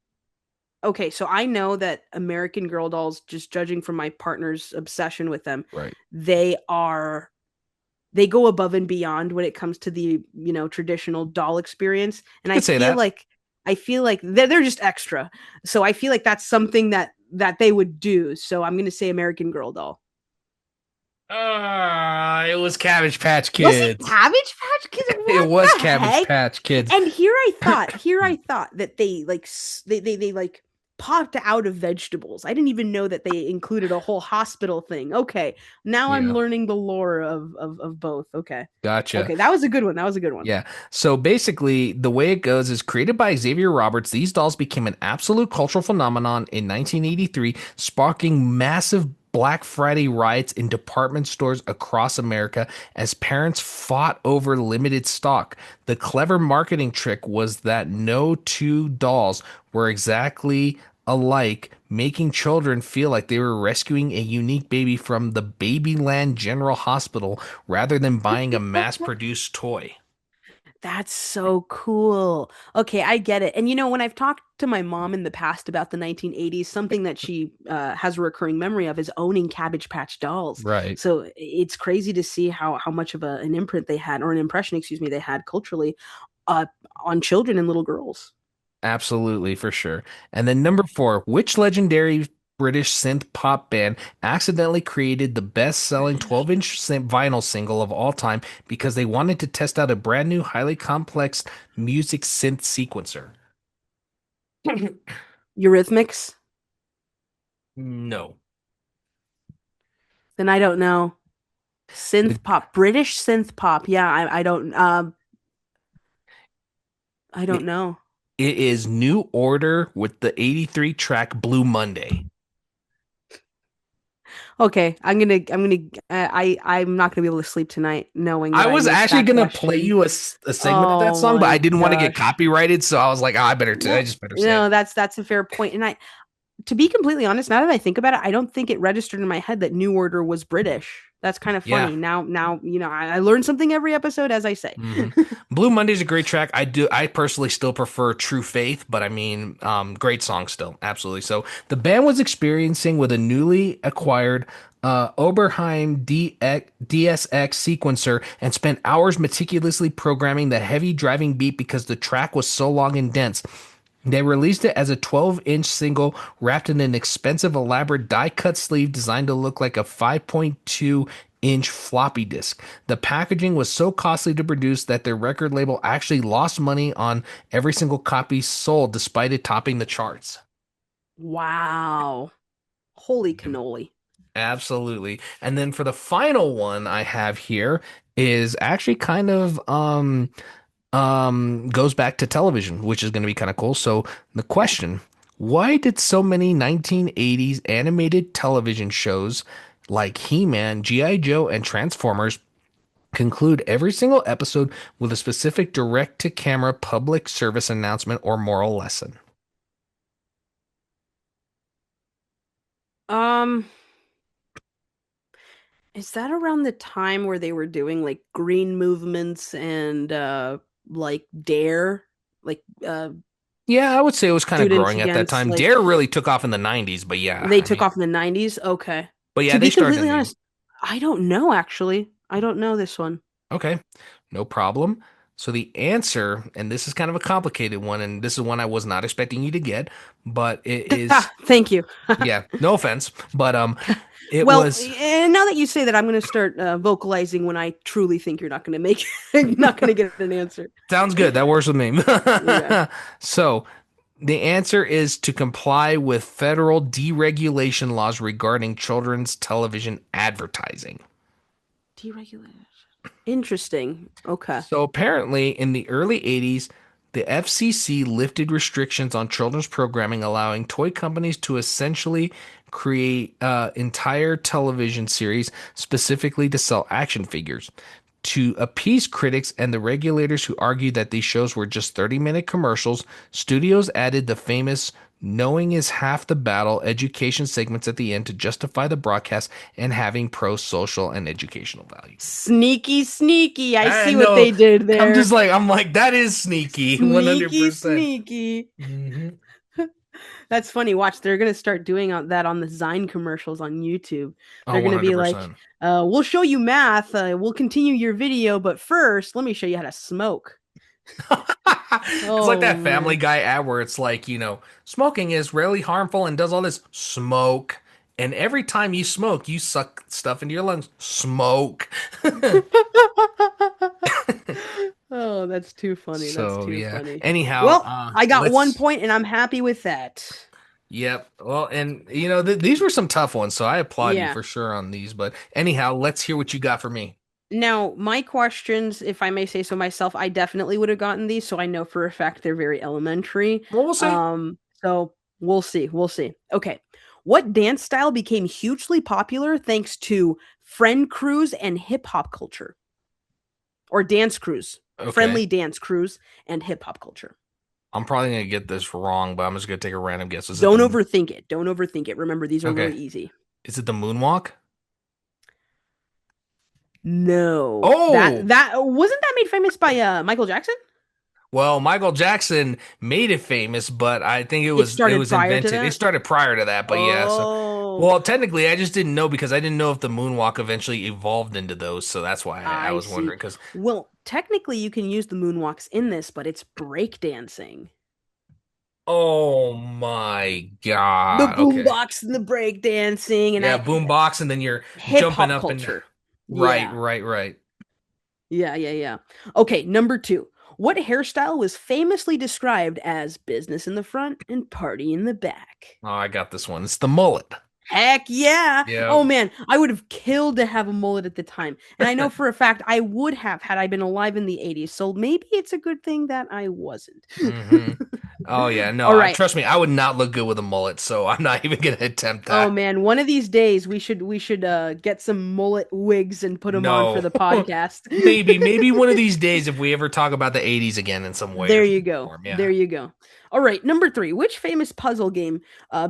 Okay, so I know that American Girl dolls, just judging from my partner's obsession with them, Right. they are they go above and beyond when it comes to the, traditional doll experience. And You could say that. I feel like they're just extra. So I feel like that's something that they would do. So I'm gonna say American Girl doll. It was Cabbage Patch Was it Kids. Cabbage Patch Kids? It What was the Cabbage heck? Patch Kids. And here I thought that they like they like popped out of vegetables. I didn't even know that they included a whole hospital thing. Okay, now I'm Yeah. learning the lore of both. Okay, Gotcha. okay, that was a good one. That was a good one. Yeah. So basically, the way it goes is created by Xavier Roberts. These dolls became an absolute cultural phenomenon in 1983, sparking massive Black Friday riots in department stores across America as parents fought over limited stock. The clever marketing trick was that no two dolls were exactly alike, making children feel like they were rescuing a unique baby from the Babyland General Hospital rather than buying a mass-produced toy. That's so cool. Okay, I get it. And when I've talked to my mom in the past about the 1980s, something that she has a recurring memory of is owning Cabbage Patch dolls. Right. So it's crazy to see how much of an imprint they had, or an impression, excuse me, they had culturally uh, on children and little girls. Absolutely, for sure. And then number four, which legendary British synth pop band accidentally created the best-selling British. 12-inch vinyl single of all time because they wanted to test out a brand new, highly complex music synth sequencer? Eurythmics? No. Then I don't know. The, Synth pop, British synth pop. Yeah, I don't it know. is New Order with the 83 track Blue Monday. Okay, I'm not gonna be able to sleep tonight knowing I that I was missed actually that gonna play question. you a segment of that Oh song, but I my didn't want to get gosh. copyrighted, so I was like, I better, I No, just better say it. no, that's a fair point. And to be completely honest, now that I think about it, I don't think it registered in my head that New Order was British. That's kind of Yeah. funny. Now, I learn something every episode, as I say. hmm Blue Monday's a great track. I personally still prefer True Faith, but I mean, great song still. Absolutely. So the band was experiencing with a newly acquired Oberheim DSX sequencer and spent hours meticulously programming the heavy driving beat because the track was so long and dense. They released it as a 12-inch single wrapped in an expensive, elaborate die cut sleeve designed to look like a 5.2-inch floppy disk. The packaging was so costly to produce that their record label actually lost money on every single copy sold, despite it topping the charts. Wow. Holy Yeah, cannoli. absolutely. And then for the final one I have here is actually kind of goes back to television, which is going to be kind of cool. So the question, why did so many 1980s animated television shows like He-Man, G.I. Joe, and Transformers conclude every single episode with a specific direct-to-camera public service announcement or moral lesson? Um, is that around the time where they were doing like green movements and like dare, like Yeah, I would say it was kind of students growing at that against time. like Dare really took off in the 90s, but yeah, they I took mean, off in the 90s? Okay. but yeah, To they be started in completely the honest, I don't know actually. I don't know this one. Okay, no problem. So the answer, and this is kind of a complicated one, and this is one I was not expecting you to get, but it is, Ah, thank you. yeah, no offense, but it Well, was and now that you say that, I'm going to start vocalizing when I truly think you're not going to make not going to get an answer. sounds good. That works with me. Okay. So the answer is to comply with federal deregulation laws regarding children's television advertising. Deregulation. Interesting. Okay. So apparently, in the early 80s, the FCC lifted restrictions on children's programming, allowing toy companies to essentially create entire television series specifically to sell action figures. To appease critics and the regulators who argued that these shows were just 30-minute commercials, studios added the famous knowing is half the battle education segments at the end to justify the broadcast and having pro social and educational value. Sneaky, sneaky. I I see what know. they did there. I'm like, that is sneaky, Sneaky, 100%. sneaky. hmm That's funny. Watch, they're gonna start doing that on the Zine commercials on YouTube. Oh, They're gonna be like, 100%. "We'll show you math. We'll continue your video, but first, let me show you how to smoke." It's like Oh that Family man. Guy ad where it's like, smoking is really harmful and does all this smoke. And every time you smoke, you suck stuff into your lungs. Smoke. Oh, that's too funny. That's So, too yeah. funny. Anyhow, Well, I got one let's point, and I'm happy with that. Yep. Well, and these were some tough ones, so I applaud you Yeah. for sure on these. But anyhow, let's hear what you got for me. Now, my questions, if I may say so myself, I definitely would have gotten these, so I know for a fact they're very elementary. Well, we'll see. So we'll see. We'll see. Okay. What dance style became hugely popular thanks to friend crews and hip hop culture? Or dance crews, Okay. friendly dance crews and hip hop culture. I'm probably gonna get this wrong, but I'm just gonna take a random guess. Is it Don't the overthink it. Don't overthink it. Remember, these are okay? really easy. Is it the moonwalk? No. That Oh, that wasn't that made famous by Michael Jackson? well, Michael Jackson made it famous, but I think it It was it started was prior to invented. It that. started prior to that, but yeah. So, Oh, well, technically, I just didn't know because I didn't know if the moonwalk eventually evolved into those. So that's why I I was see. wondering. Because Well, technically you can use the moonwalks in this, but it's breakdancing. oh my The God. Okay. boombox and the breakdancing and Yeah, I boombox, and then you're hip jumping hop up and culture. right, Yeah. right, right. Yeah, yeah, yeah. Okay, number 2. What hairstyle was famously described as business in the front and party in the back? Oh, I got this one. It's the mullet. Heck yeah. Yeah. Oh man, I would have killed to have a mullet at the time. And I know for a fact I would have had I been alive in the 80s. So maybe it's a good thing that I wasn't. Mm-hmm. Oh yeah, no, All right. trust me, I would not look good with a mullet, so I'm not even gonna attempt Oh that. man, one of these days we should get some mullet wigs and put them on for No. the podcast. Maybe one of these days if we ever talk about the 80s again in some way or There you shape go. or form, There yeah. you go. All right, number 3. Which famous puzzle game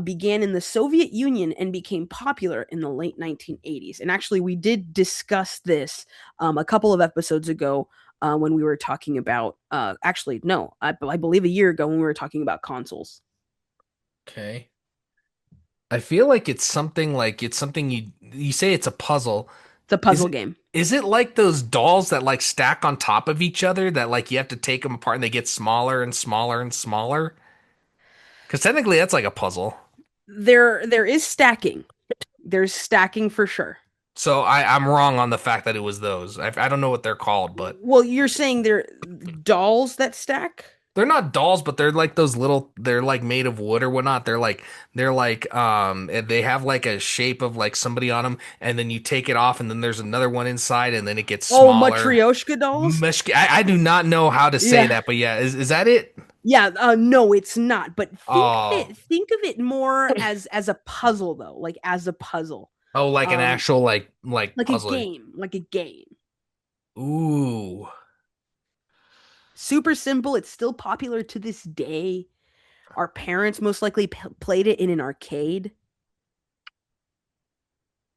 began in the Soviet Union and became popular in the late 1980s? And actually, we did discuss this a couple of episodes ago when we were talking about. Actually, no, I believe a year ago when we were talking about consoles. Okay. I feel like it's something you say it's a puzzle. It's a Is puzzle it game. is it like those dolls that like stack on top of each other that like you have to take them apart and they get smaller and smaller and smaller? Because technically that's like a puzzle. There is stacking. There's stacking for sure. So I'm wrong on the fact that it was those. I don't know what they're called, but Well, you're saying they're dolls that stack? they're not dolls, but they're like those little. They're like made of wood or whatnot. They're like and they have like a shape of like somebody on them, and then you take it off, and then there's another one inside, and then it gets Oh, smaller. Matryoshka dolls? I do not know how to say Yeah. that, but yeah, is that it? Yeah, no, it's not. But Oh, think of it more as a puzzle though, like as a puzzle. oh, like an Um actual like like a puzzle. game, like a game. Ooh, Super simple, it's still popular to this day. Our parents most likely played it in an arcade.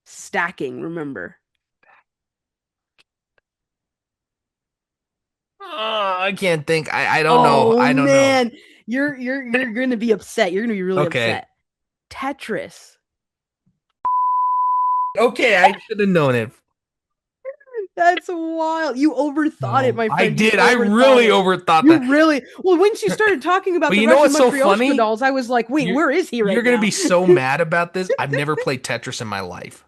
Stacking, remember. I can't think. I don't know. Oh I don't know. man, you're going to be upset. You're going to be really Okay, upset. Tetris. okay, I should have known it. That's wild. You overthought it, No, my I friend. You did. I overthought really it. overthought that. You really well. Once you started talking about But the you know Russian what's so Matryoshka funny? dolls, I was like, wait, You're where is he you're right gonna now? be so mad about this. I've never played Tetris in my life,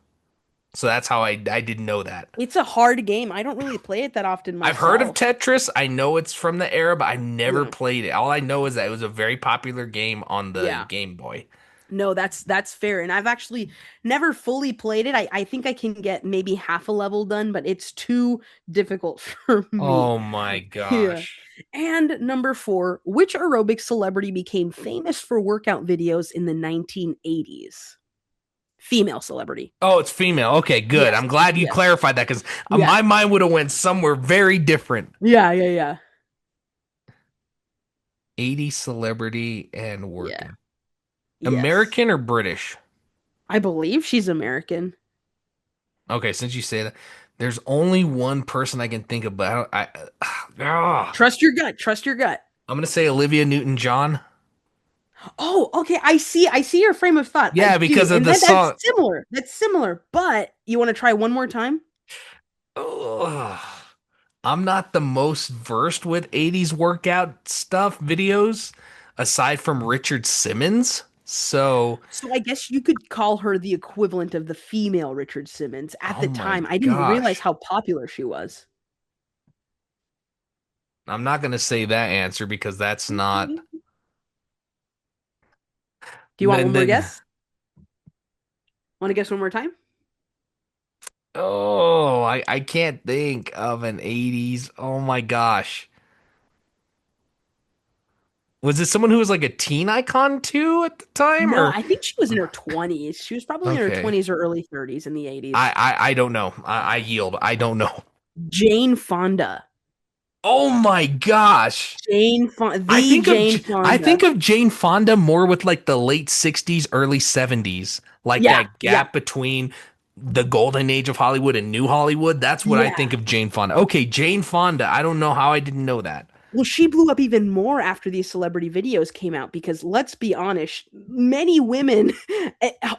so that's how I didn't know that. It's a hard game. I don't really play it that often I've heard of myself. Tetris. I know it's from the era, but I've never Yeah, played it. All I know is that it was a very popular game on the yeah. Game Boy. No, that's fair. And I've actually never fully played it. I think I can get maybe half a level done, but it's too difficult for me. Oh my Yeah. gosh. And number 4, which aerobic celebrity became famous for workout videos in the 1980s? Female celebrity. Oh, it's female. Okay, good. Yes. I'm glad you Yes. clarified that because Yeah. my mind would have went somewhere very different. Yeah, yeah, yeah. 80 celebrity and Yeah. working. Yes. American or British? I believe she's American. Okay, since you say that, there's only one person I can think of, but Trust your gut. Trust your gut. I'm gonna say Olivia Newton-John. Oh, okay. I see your frame of thought. I Yeah, do. because of And the that's song. similar. That's similar. But you want to try one more time? Ugh. I'm not the most versed with 80s workout stuff videos, aside from Richard Simmons. So, So I guess you could call her the equivalent of the female Richard Simmons. At oh the my time, I didn't realize gosh. how popular she was. I'm not gonna say that answer because that's not. Do you want one more Then guess? Want to guess one more time? oh, I can't think of an 80s. Oh my gosh. Was it someone who was like a teen icon too at the time No, or I think she was in her 20s. She was probably in her okay. 20s or early 30s in the 80s. I don't know. I yield. I don't know. Jane Fonda. Oh my gosh. The Jane I think Fonda. of Jane Fonda more with like the late 60s, early 70s, like Yeah, that yeah, gap between the golden age of Hollywood and new Hollywood. That's what I yeah. think of Jane Fonda. Okay, Jane Fonda. I don't know how I didn't know that. Well, she blew up even more after these celebrity videos came out because let's be honest, many women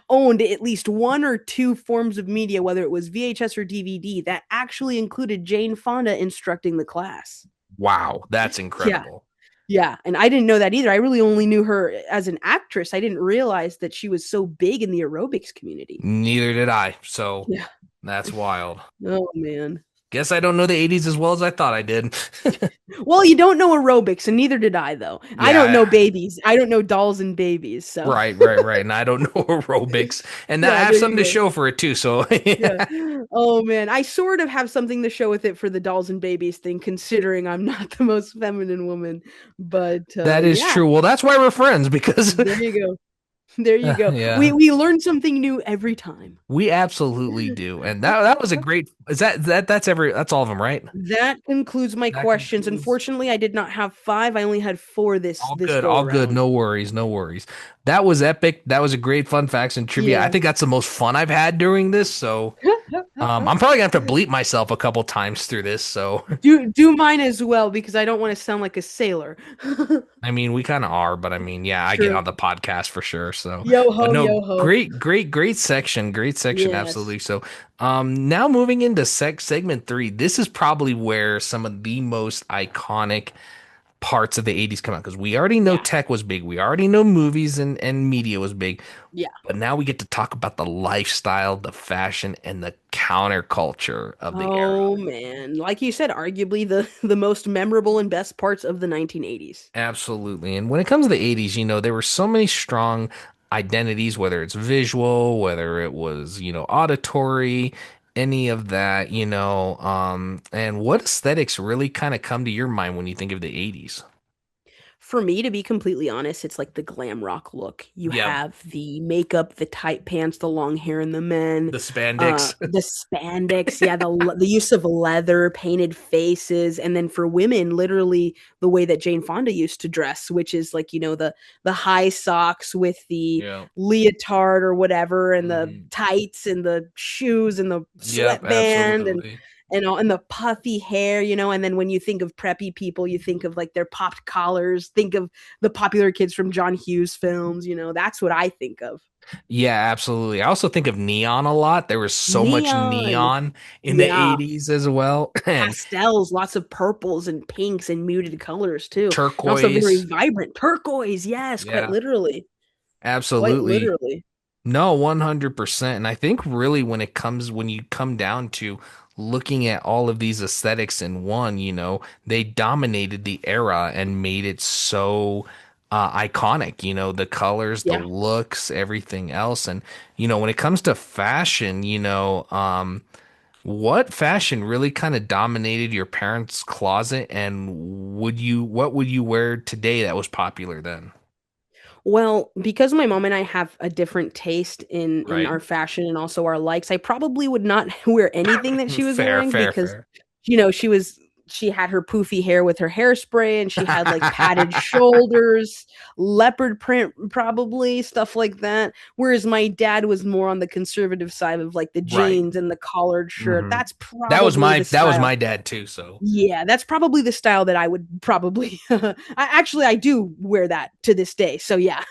owned at least one or two forms of media, whether it was VHS or DVD, that actually included Jane Fonda instructing the class. Wow, that's Yeah. incredible. Yeah, and I didn't know that either. I really only knew her as an actress. I didn't realize that she was so big in the aerobics community. Neither did I. So Yeah. that's wild. Oh man. Guess I don't know the 80s as well as I thought I did. Well, you don't know aerobics, and neither did I, though. I don't know Yeah, babies. I don't know dolls and babies. So, right. And I don't know aerobics. And that I yeah, have there you something to go. show for it too. So Yeah. Oh man, I sort of have something to show with it for the dolls and babies thing, considering I'm not the most feminine woman. But that is yeah, true. Well, that's why we're friends because there you go. There you go. We yeah, we learn something new every time. we absolutely do. And that was a great is that's all of them, right? That concludes my That questions. concludes Unfortunately, I did not have five. I only had four all this good, go all good. around. No worries, no worries. That was epic. That was a great fun facts and trivia. I Yeah. think that's the most fun I've had during this. So I'm probably gonna have to bleep myself a couple times through this. So Do mine as well because I don't want to sound like a sailor. I mean, we kind of are, but I mean, yeah, I get on True. the podcast for sure. So, Yo but ho, no, yo ho. great section, Yes. absolutely. So, now moving into segment three, this is probably where some of the most iconic parts of the 80s come out because we already know Yeah. tech was big, we already know movies and media was big, Yeah. but now we get to talk about the lifestyle, the fashion, and the counterculture of the era. Oh man. Like you said, arguably the most memorable and best parts of the 1980s. Absolutely. And when it comes to the 80s, there were so many strong identities, whether it's visual, whether it was, auditory, any of that, and what aesthetics really kind of come to your mind when you think of the 80s? For me, to be completely honest, it's like the glam rock look. You Yep. have the makeup, the tight pants, the long hair in the men, The spandex. the spandex, yeah, the use of leather, painted faces, and then for women, literally the way that Jane Fonda used to dress, which is like the high socks with the Yeah. leotard or whatever, and the Mhm. tights and the shoes and the Yep, sweatband absolutely. and all and the puffy hair, and then when you think of preppy people, you think of like their popped collars, think of the popular kids from John Hughes films, that's what I think of. Yeah, absolutely. I also think of neon a lot. There was so much Neon. neon in the Yeah. 80s as well. And Pastels, lots of purples and pinks and muted colors too. And also very turquoise. vibrant. Turquoise, yes, quite Yeah, literally. Quite absolutely. literally. No, 100%. And I think really when you come down to looking at all of these aesthetics in one, they dominated the era and made it so iconic, the colors, the Yeah. looks, everything else. And, when it comes to fashion, what fashion really kind of dominated your parents' closet and what would you wear today that was popular then? Well, because my mom and I have a different taste in Right. our fashion and also our likes, I probably would not wear anything that she was Fair, wearing fair, because fair. she had her poofy hair with her hairspray and she had like padded shoulders, leopard print probably, stuff like that. Whereas my dad was more on the conservative side of like the Right. jeans and the collared shirt. Hmm. That's probably the That was style. my dad too. So Yeah, that's probably the style that I would probably I do wear that to this day. So yeah.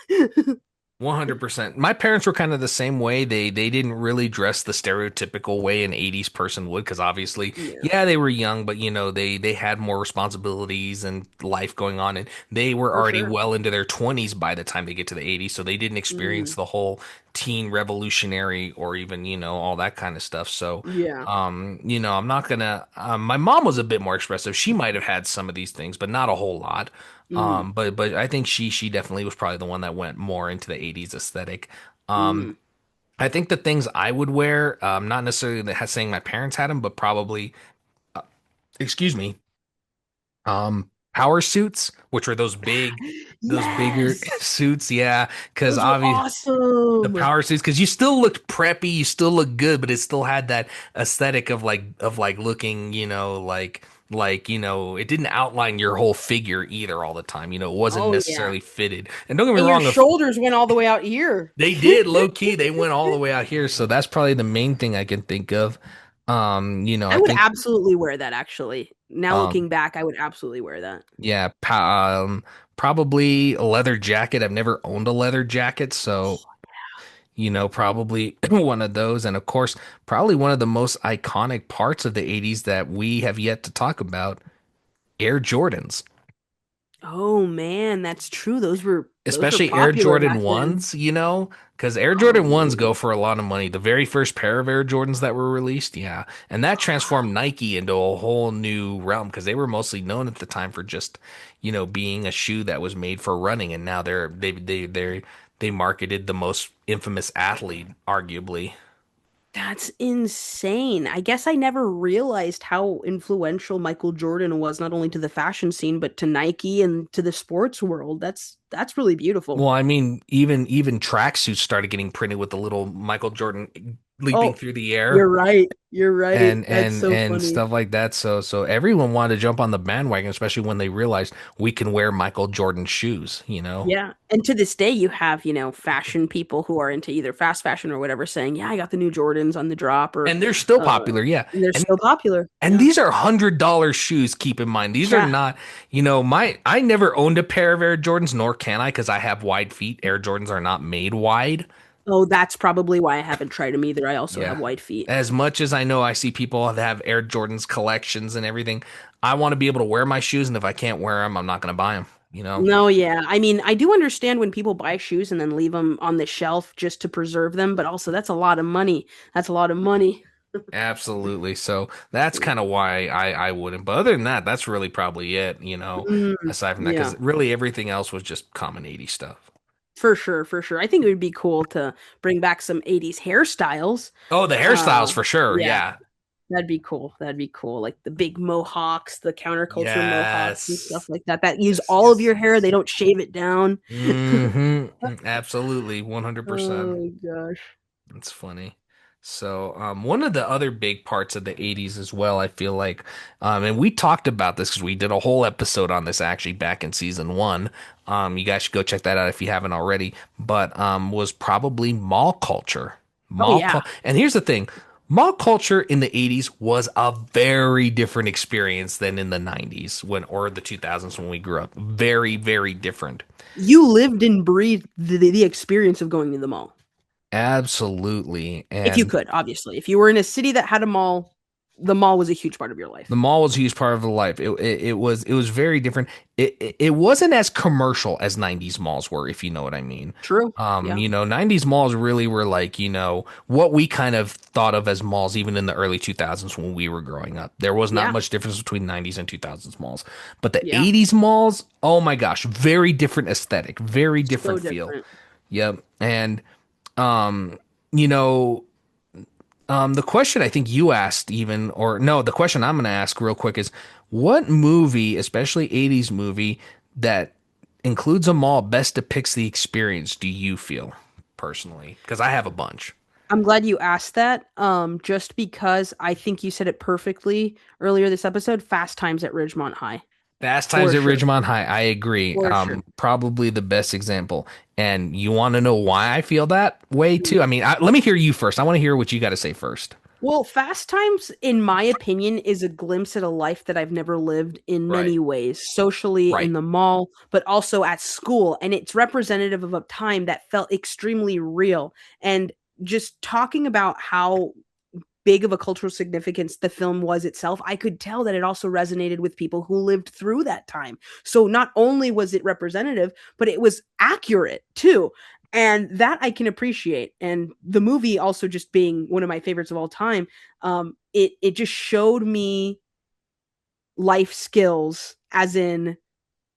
100%. My parents were kind of the same way. They didn't really dress the stereotypical way an 80s person would because obviously, Yeah, yeah, they were young, but they had more responsibilities and life going on and they were for already sure. well into their 20s by the time they get to the 80s, so they didn't Mhm. experience the whole teen revolutionary or even, all that kind of stuff. So, Yeah. I'm not gonna, my mom was a bit more expressive. She might have had some of these things, but not a whole lot. Mm, But I think she definitely was probably the one that went more into the 80s aesthetic. mm. I think the things I would wear, not necessarily that saying my parents had them, but probably, excuse me, power suits, which were those bigger Yes. suits. Yeah, because Those were obviously the awesome. power suits, because you still looked preppy, you still looked good, but it still had that aesthetic of like looking, it didn't outline your whole figure either all the time. It wasn't Oh yeah. necessarily fitted. And don't get me And your wrong, if shoulders went all the way out here. they did low key, they went all the way out here. So that's probably the main thing I can think of. I I would think absolutely wear that actually. Now um looking back, I would absolutely wear that. Yeah, probably a leather jacket. I've never owned a leather jacket, so probably one of those. And of course, probably one of the most iconic parts of the 80s that we have yet to talk about, Air Jordans. Oh man, that's true. Those were Especially Air popular Jordan back then. 1s, because Air Jordan 1s Oh, go for a lot of money. The very first pair of Air Jordans that were released, yeah. And that transformed Nike into a whole new realm because they were mostly known at the time for just, being a shoe that was made for running. And now they marketed the most infamous athlete, arguably. that's insane. I guess I never realized how influential Michael Jordan was not only to the fashion scene but to Nike and to the sports world. That's really beautiful. Well, I mean, even tracksuits started getting printed with the little Michael Jordan leaping Oh, through the air. you're right. You're right. and That's and so and funny. stuff like that. So everyone wanted to jump on the bandwagon, especially when they realized we can wear Michael Jordan shoes. Yeah. And to this day, you have, fashion people who are into either fast fashion or whatever saying, yeah, I got the new Jordans on the drop or, And they're still uh, popular, yeah. and they're And still popular. and Yeah. these are $100 shoes, keep in mind. These are Yeah. not, my I never owned a pair of Air Jordans, nor can I because I have wide feet. Air Jordans are not made wide. Oh, that's probably why I haven't tried them either. I also have Yeah. white feet. As much as I know I see people that have Air Jordans collections and everything, I want to be able to wear my shoes, and if I can't wear them, I'm not going to buy them. No, yeah. I mean, I do understand when people buy shoes and then leave them on the shelf just to preserve them, but also that's a lot of money. That's a lot of money. Absolutely. So that's kind of why I wouldn't. But other than that, that's really probably it. Mm, Aside from that, yeah, because really everything else was just common 80s stuff. for sure, for sure. I think it would be cool to bring back some 80s hairstyles. Oh, the hairstyles Uh, for sure. yeah, Yeah. that'd be cool. That'd be cool. Like the big mohawks, the counterculture mohawks and stuff Yes. like that. That use Yes, all of yes, your hair. They yes. don't shave it down. Absolutely. 100%. Oh gosh. That's funny. So, one of the other big parts of the 80s as well, I feel like, and we talked about this because we did a whole episode on this actually back in season one. You guys should go check that out if you haven't already. But was probably mall culture. Oh yeah. And here's the thing, mall culture in the 80s was a very different experience than in the 90s or the 2000s when we grew up. Very, very different. You lived and breathed the experience of going to the mall. Absolutely. If you And could, obviously. If you were in a city that had a mall, the mall was a huge part of your the life. mall was a huge part of the life. It was very different. It wasn't as commercial as 90s malls were, if you know what I mean. True. Yeah. 90s malls really were like, what we kind of thought of as malls even in the early 2000s when we were growing up. There was not Yeah. much difference between 90s and 2000s malls. But the Yeah. 80s malls, oh my gosh, very different aesthetic, very So different feel. different. Yep. And um, you know, the question I think you asked, even, or no, the question I'm going to ask real quick is what movie, especially 80s movie, that includes a mall best depicts the experience, do you feel personally? Because I have a bunch. I'm glad you asked that. Just because I think you said it perfectly earlier this episode, Fast Times at Ridgemont High. Fast Times For at sure. Ridgemont High. I agree. For sure. Probably the best example. And you want to know why I feel that way too? I mean, let me hear you first. I want to hear what you got to say first. Well, Fast Times, in my opinion, is a glimpse at a life that I've never lived in Right. many ways, socially, Right. in the mall, but also at school. And it's representative of a time that felt extremely real. And just talking about how big of a cultural significance the film was itself, I could tell that it also resonated with people who lived through that time. So not only was it representative, but it was accurate too. And that I can appreciate. And the movie also just being one of my favorites of all time, it just showed me life skills, as in,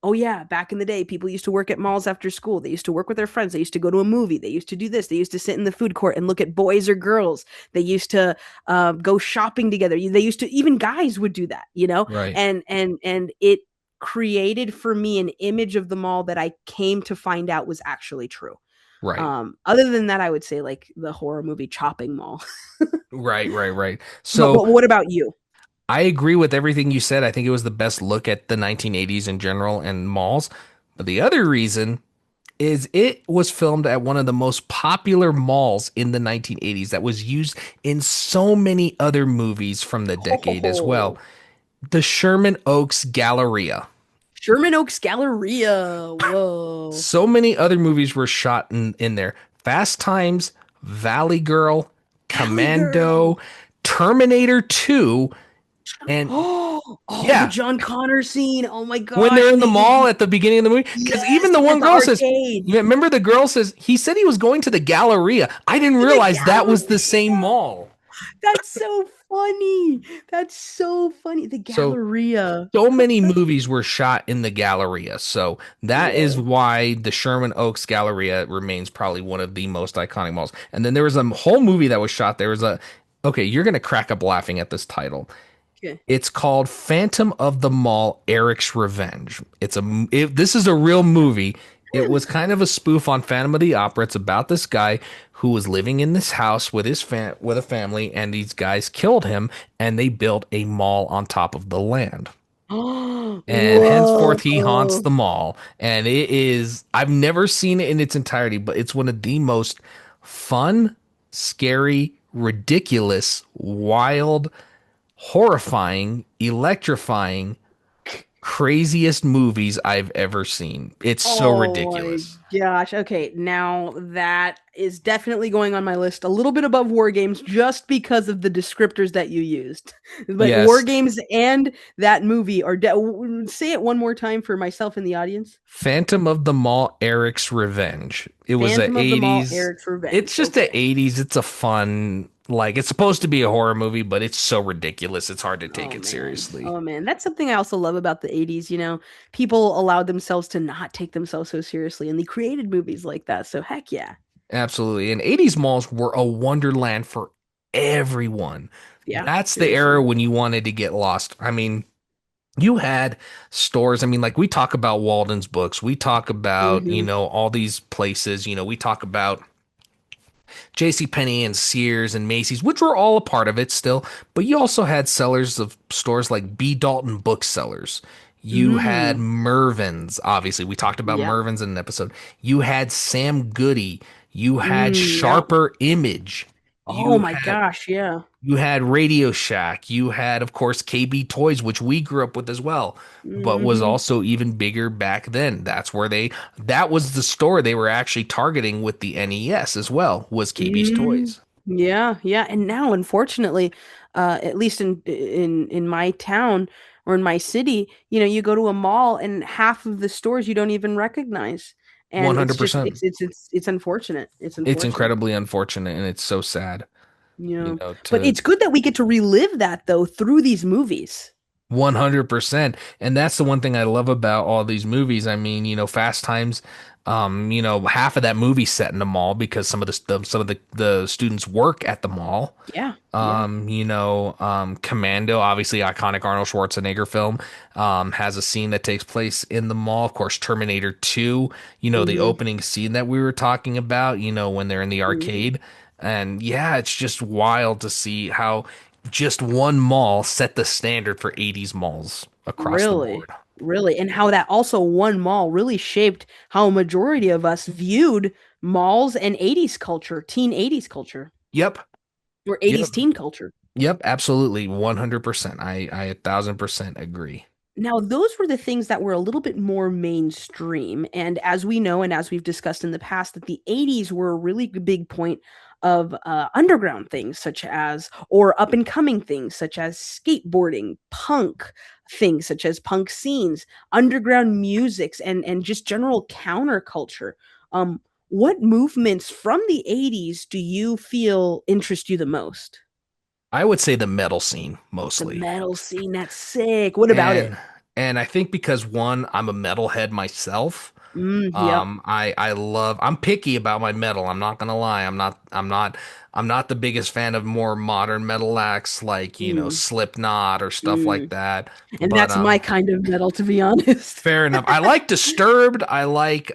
oh yeah, back in the day, people used to work at malls after school. They used to work with their friends. They used to go to a movie. They used to do this. They used to sit in the food court and look at boys or girls. They used to go shopping together. They used to, even guys would do that, you know. Right. And it created for me an image of the mall that I came to find out was actually true. Right. Other than that, I would say like the horror movie Chopping Mall. Right. Right. Right. but, So but what about you? I agree with everything you said. I think it was the best look at the 1980s in general and malls. But the other reason is it was filmed at one of the most popular malls in the 1980s that was used in so many other movies from the decade as well. Oh, The Sherman Oaks Galleria. Sherman Oaks Galleria. Whoa. So many other movies were shot in there. Fast Times, Valley Girl, Valley Girl. Commando, Terminator 2, and Oh, the yeah, John Connor scene. Oh my when gosh. they're in And the they mall at the beginning of the movie, because yes, even the one at the girl says, arcade. you remember the girl says, he said he was going to the Galleria. I didn't The realize that was the same Galleria. mall. That's so funny. That's so funny. The So Galleria. so many movies were shot in the Galleria. So that is Whoa. why the Sherman Oaks Galleria remains probably one of the most iconic malls. And then there was a whole movie that was shot. There was a, okay, you're going to crack up laughing at this title. Okay. It's called Phantom of the Mall: Eric's Revenge. This is a real movie. It was kind of a spoof on Phantom of the Opera. It's about this guy who was living in this house with with a family, and these guys killed him, and they built a mall on top of the land. And henceforth he haunts Whoa. the mall. And it is, I've never seen it in its entirety, but it's one of the most fun, scary, ridiculous, wild, horrifying, electrifying, craziest movies I've ever seen. It's so Oh my ridiculous. gosh. Okay, now that is definitely going on my list a little bit above War Games just because of the descriptors that you used. But War Yes. Games and that movie are say it one more time for myself in the audience. Phantom of the Mall, Eric's Revenge. It was a Phantom of the Mall, 80s. Eric's It's Revenge. just the Okay. 80s. It's a fun, like, it's supposed to be a horror movie, but it's so ridiculous. It's hard to take Oh it man. seriously. Oh man. That's something I also love about the 80s, you know. People allowed themselves to not take themselves so seriously and they created movies like that. So heck yeah. Absolutely. And 80s malls were a wonderland for everyone. Yeah, That's the era seriously. when you wanted to get lost. I mean, you had stores. I mean, like we talk about Walden's books. We talk about, Mhm. all these places. We talk about J.C. Penney and Sears and Macy's, which were all a part of it still. But you also had sellers of stores like B. Dalton Booksellers. You had Mm. Mervyn's, obviously. We talked about Yeah. Mervyn's in an episode. You had Sam Goody. You had Yeah. Sharper Image. Oh You my had gosh, yeah. you had Radio Shack. You had, of course, KB Toys, which we grew up with as well, but was Mhm. also even bigger back then. That was the store they were actually targeting with the NES as well, was KB's Mhm. Toys. Yeah, yeah. And now unfortunately, at least in my town or in my city, you know, you go to a mall and half of the stores you don't even recognize. And it's just 100%. it's unfortunate. It's It's unfortunate. incredibly unfortunate and it's so sad, You know. But to it's good that we get to relive that though through these movies. 100%. And that's the one thing I love about all these movies. I mean, Fast Times, half of that movie set in the mall because some of the students work at the mall. Yeah. Yeah. Commando, obviously iconic Arnold Schwarzenegger film, has a scene that takes place in the mall. Of course, Terminator 2, the Mhm. opening scene that we were talking about, when they're in the Mhm. arcade. And yeah, it's just wild to see how just one mall set the standard for 80s malls across the Really, board. really. And how that also one mall really shaped how a majority of us viewed malls and 80s culture, teen 80s culture, Yep. or Yep. 80s teen culture. Yep. Absolutely. 100%. I 1,000% agree. Now, those were the things that were a little bit more mainstream. And as we know, and as we've discussed in the past, that the 80s were a really big point of underground things, such as, or up and coming things, such as skateboarding, punk things, such as punk scenes, underground musics, and just general counterculture. What movements from the 80s do you feel interest you the most? I would say the metal scene The mostly. metal scene, that's sick. What about it? And and I think because one, I'm a metalhead myself. Yep. I'm picky about my metal. I'm not gonna lie. I'm not the biggest fan of more modern metal acts like, Mm, Slipknot or stuff like mm. that. And But that's my kind of metal, to be honest. fair enough. I like Disturbed. I like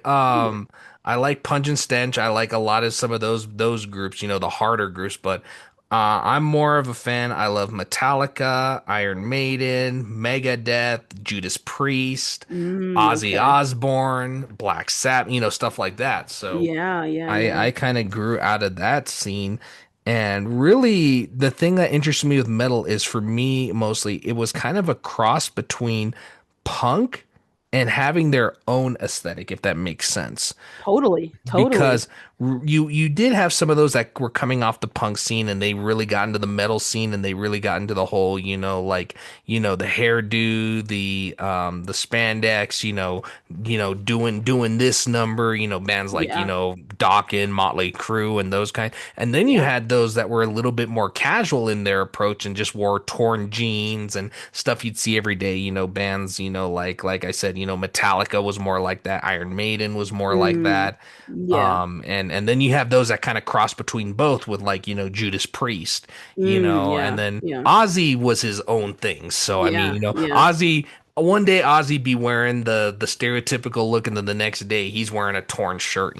Punch and Stench. I like a lot of some of those groups, the harder groups, but I'm more of a fan. I love Metallica, Iron Maiden, Megadeth, Judas Priest, Ozzy Okay. Osbourne, Black Sabbath, stuff like that. So Yeah, yeah, I yeah. kind of grew out of that scene. And really, the thing that interests me with metal is for me, mostly, it was kind of a cross between punk and having their own aesthetic, if that makes sense, Totally, totally. because you did have some of those that were coming off the punk scene and they really got into the metal scene and they really got into the whole, like, the hairdo, the spandex, doing this number, bands like, Yeah, Dokken, Motley Crue and those kind. And then you yeah, had those that were a little bit more casual in their approach and just wore torn jeans and stuff you'd see every day, bands, like I said, Metallica was more like that, Iron Maiden was more like mm, that. yeah, And then you have those that kind of cross between both with like, Judas Priest, and yeah, then yeah, Ozzy was his own thing. So I mean, yeah, yeah. Ozzy one day Ozzy be wearing the stereotypical look and then the next day he's wearing a torn shirt.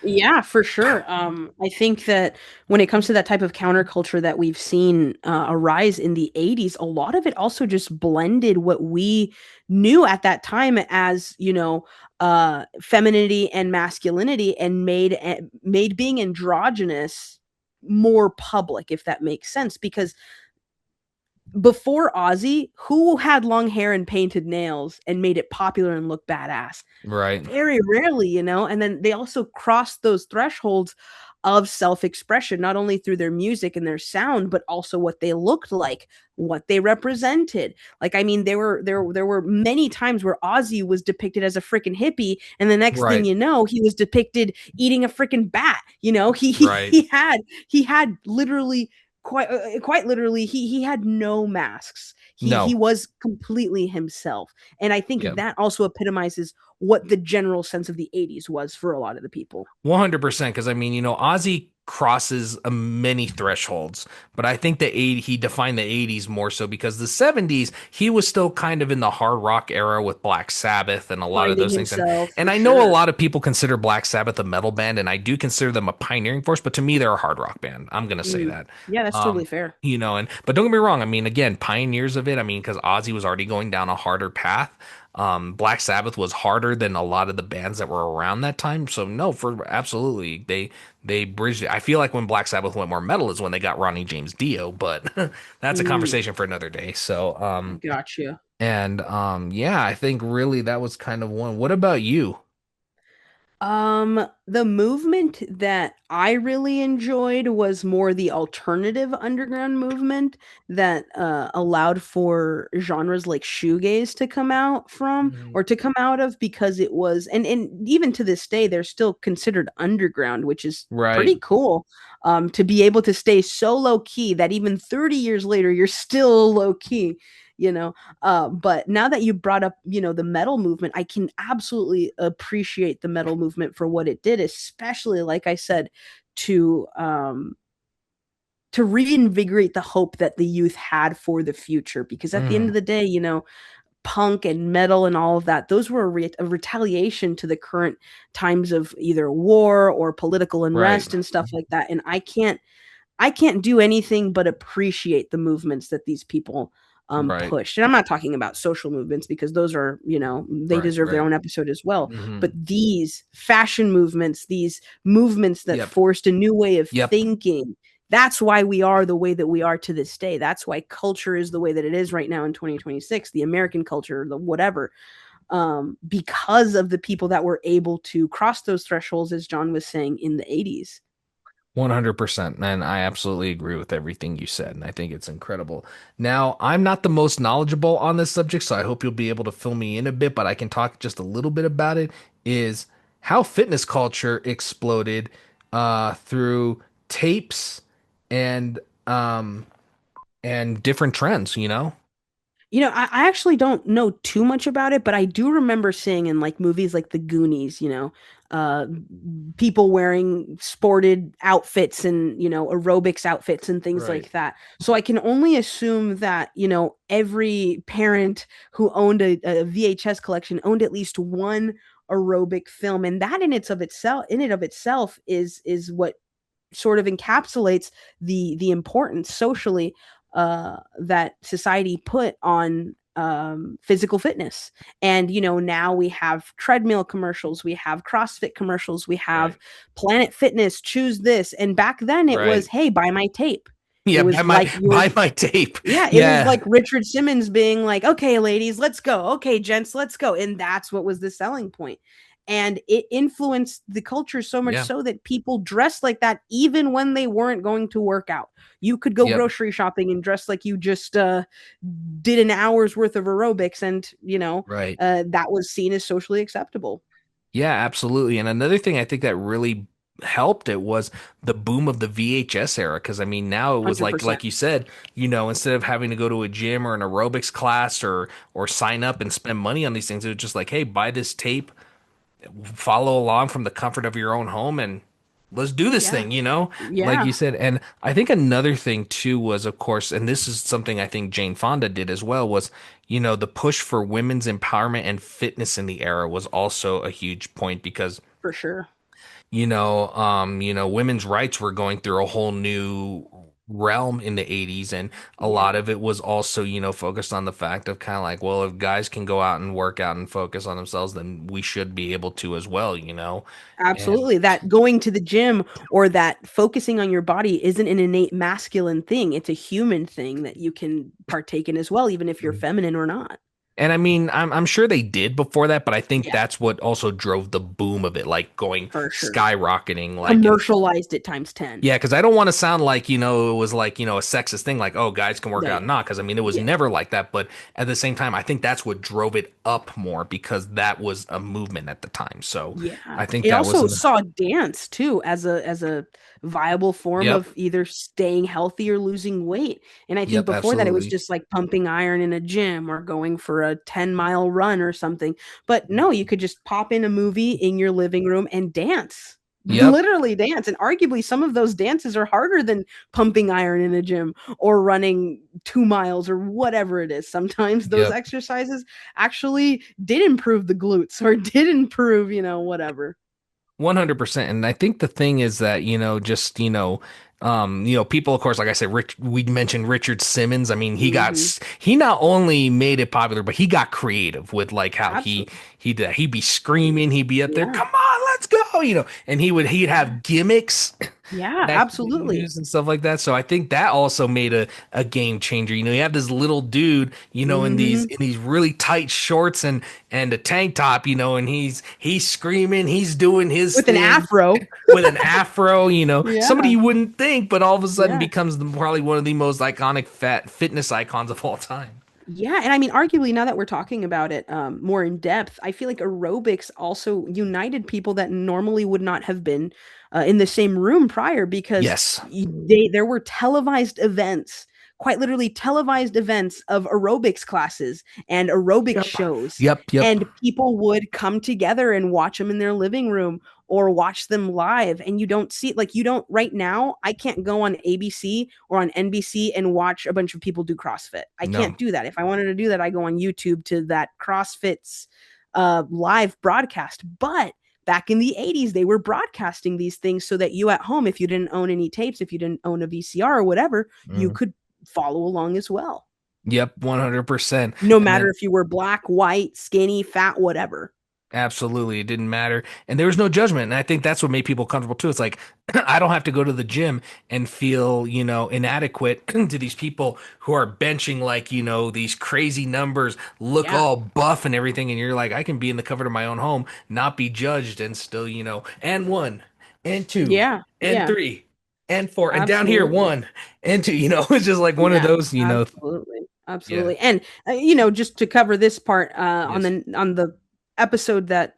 Yeah, for sure. I think that when it comes to that type of counterculture that we've seen arise in the 80s, a lot of it also just blended what we knew at that time as, femininity and masculinity and made being androgynous more public, if that makes sense. Because before Ozzy, who had long hair and painted nails and made it popular and look badass? Right. Very rarely, and then they also crossed those thresholds of self-expression, not only through their music and their sound, but also what they looked like, what they represented. Like, I mean, there were many times where Ozzy was depicted as a freaking hippie, and the next thing Right. you know, he was depicted eating a freaking bat. Right. He had literally quite literally he had no masks. He No. was completely himself, and I think Yeah. that also epitomizes what the general sense of the 80s was for a lot of the people. 100%. Because I mean, Ozzy crosses many thresholds, but I think he defined the 80s more so because the 70s, he was still kind of in the hard rock era with Black Sabbath and a lot of Finding those things. And, himself and for I know a sure. lot of people consider Black Sabbath a metal band, and I do consider them a pioneering force, but to me, they're a hard rock band. I'm going to say Mm. that. Yeah, that's totally Um, fair. but don't get me wrong. I mean, again, pioneers of it. I mean, because Ozzy was already going down a harder path. Black Sabbath was harder than a lot of the bands that were around that time. So no, for absolutely, they bridged it. I feel like when Black Sabbath went more metal is when they got Ronnie James Dio, but that's a Mm, conversation for another day. So gotcha. yeah, I think really that was kind of one. What about you? The movement that I really enjoyed was more the alternative underground movement that allowed for genres like shoegaze to come out from Mhm. or to come out of because it was and even to this day they're still considered underground, which is Right. pretty cool. To be able to stay so low key that even 30 years later you're still low key, you know. But now that you brought up, the metal movement, I can absolutely appreciate the metal movement for what it did, especially like I said, to um to reinvigorate the hope that the youth had for the future. Because at the end Mhm. of the day, punk and metal and all of that, those were a retaliation to the current times of either war or political Right. unrest and stuff like that. And I can't do anything but appreciate the movements that these people Right. pushed. And I'm not talking about social movements because those are, they Right. deserve their Right. own episode as well. Hmm. But these fashion movements, these movements that Yep. forced a new way of Yep. thinking, that's why we are the way that we are to this day. That's why culture is the way that it is right now in 2026, the American culture, the whatever, because of the people that were able to cross those thresholds, as John was saying, in the 80s. 100%. And I absolutely agree with everything you said. And I think it's incredible. Now, I'm not the most knowledgeable on this subject, so I hope you'll be able to fill me in a bit, but I can talk just a little bit about it. Is how fitness culture exploded through tapes and um and different trends, you know? I actually don't know too much about it, but I do remember seeing in like movies like The Goonies, uh, people wearing sported outfits and, aerobics outfits and things Right. like that. So I can only assume that, every parent who owned a VHS collection owned at least one aerobic film. And that in it of itself is what sort of encapsulates the importance socially that society put on physical fitness. And now we have treadmill commercials, we have CrossFit commercials, we have Right. Planet Fitness, choose this. And back then it was, Right. hey, buy my tape. It Yeah, was like you were buy my tape. yeah, it was Yeah. like Richard Simmons being like, okay, ladies, let's go. Okay, gents, let's go. And that's what was the selling point. And it influenced the culture so much Yeah. so that people dressed like that even when they weren't going to work out. You could go Yep. grocery shopping and dress like you just did an hour's worth of aerobics, and Right. that was seen as socially acceptable. Yeah, absolutely. And another thing I think that really helped it was the boom of the VHS era. Because I mean, now it was like 100%. you said, instead of having to go to a gym or an aerobics class or sign up and spend money on these things, it was just like, hey, buy this tape, follow along from the comfort of your own home, and let's do this Yeah. thing, like Yeah. you said. And I think another thing too was, of course, and this is something I think Jane Fonda did as well, was, the push for women's empowerment and fitness in the era was also a huge point because For sure. women's rights were going through a whole new realm in the 80s, and a lot Yeah. of it was also, focused on the fact of kind of like, well, if guys can go out and work out and focus on themselves, then we should be able to as well. And Absolutely. That going to the gym or that focusing on your body isn't an innate masculine thing. It's a human thing that you can partake in as well, even if you're feminine or not. and I mean, I'm sure they did before that, but I think Yeah, that's what also drove the boom of it, like going for sure. skyrocketing, like in. Commercialized it times 10. Yeah, because I don't want to sound like, it was like, a sexist thing, like, oh, guys can work No, out and not. Because I mean, it was yeah. never like that. But at the same time, I think that's what drove it up more because that was a movement at the time. So Yeah. I think It that was also an. saw dance too as a viable form Yep. of either staying healthy or losing weight. And I think Yep. before that it was Absolutely. just like pumping iron in a gym or going for a 10-mile run or something. But no, you could just pop in a movie in your living room and dance. Yep. Literally dance. And arguably some of those dances are harder than pumping iron in a gym or running 2 miles or whatever it is. Sometimes those Yep. exercises actually did improve the glutes or did improve, whatever. 100%. And I think the thing is that, just, people, of course, like I said, we mentioned Richard Simmons. I mean, Hmm. he not only made it popular, but he got creative with like how Absolutely. he'd be screaming, he'd be up there, Yeah. come on, let's go, and he'd Yeah. have gimmicks Yeah, that he would absolutely. use and stuff like that. So I think that also made a game changer. You have this little dude, in these Hmm. really tight shorts and a tank top, and he's screaming, he's doing his With an thing afro. with an afro, somebody Yeah. you wouldn't think, but all of a sudden Yeah. becomes probably one of the most iconic fat fitness icons of all time. Yeah, and I mean, arguably, now that we're talking about it more in depth, I feel like aerobics also united people that normally would not have been in the same room prior because Yes. there were televised events, quite literally televised events of aerobics classes and aerobics Yep. shows, Yep. Yep. and people would come together and watch them in their living room or watch them live. And you don't see like you don't right now. I can't go on ABC or on NBC and watch a bunch of people do CrossFit. I No. can't do that. If I wanted to do that, I go on YouTube to that CrossFit's live broadcast. But back in the 80s, they were broadcasting these things so that you at home, if you didn't own any tapes, if you didn't own a VCR or whatever, you Mm. could follow along as well. Yep. 100%. No And matter then if you were black, white, skinny, fat, whatever. absolutely, it didn't matter. And there was no judgment. And I think that's what made people comfortable too. It's like, I don't have to go to the gym and feel, inadequate to these people who are benching like, these crazy numbers, look Yeah. all buff and everything. And you're like, I can be in the comfort of my own home, not be judged, and still, and one, and two, Yeah. and Yeah. three, and four, and down here, Absolutely. one, and two, it's just like one of Yeah, those, absolutely, yeah. absolutely. And just to cover this part Yes. on the episode that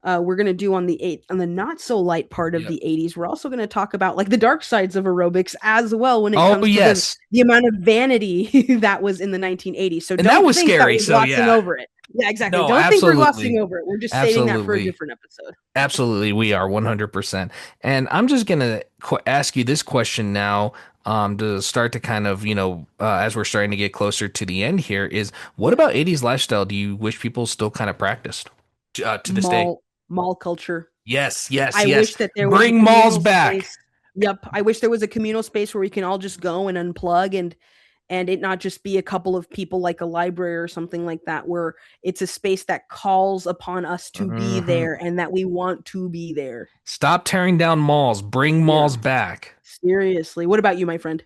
we're gonna do on the eight on the not so light part of Yep. the 80s. We're also gonna talk about like the dark sides of aerobics as well when it Oh comes to yes. the amount of vanity that was in the 1980s. So And that don't was think that scary. we're So glossing yeah. over it. Yeah, exactly. No, Don't think we're glossing absolutely. over it. We're just saving that for a Absolutely. different episode. Absolutely, we are 100%. And I'm just gonna ask you this question now, to start to kind of, as we're starting to get closer to the end here, is what Yeah. about 80s lifestyle do you wish people still kind of practiced to this day? Mall culture. Yes, yes, I yes. wish that there was a Bring malls communal back. space. Yep. I wish there was a communal space where we can all just go and unplug and it not just be a couple of people like a library or something like that, where it's a space that calls upon us to be Hmm. there and that we want to be there. Stop tearing down malls. Bring malls Yeah. back. Seriously. What about you, my friend?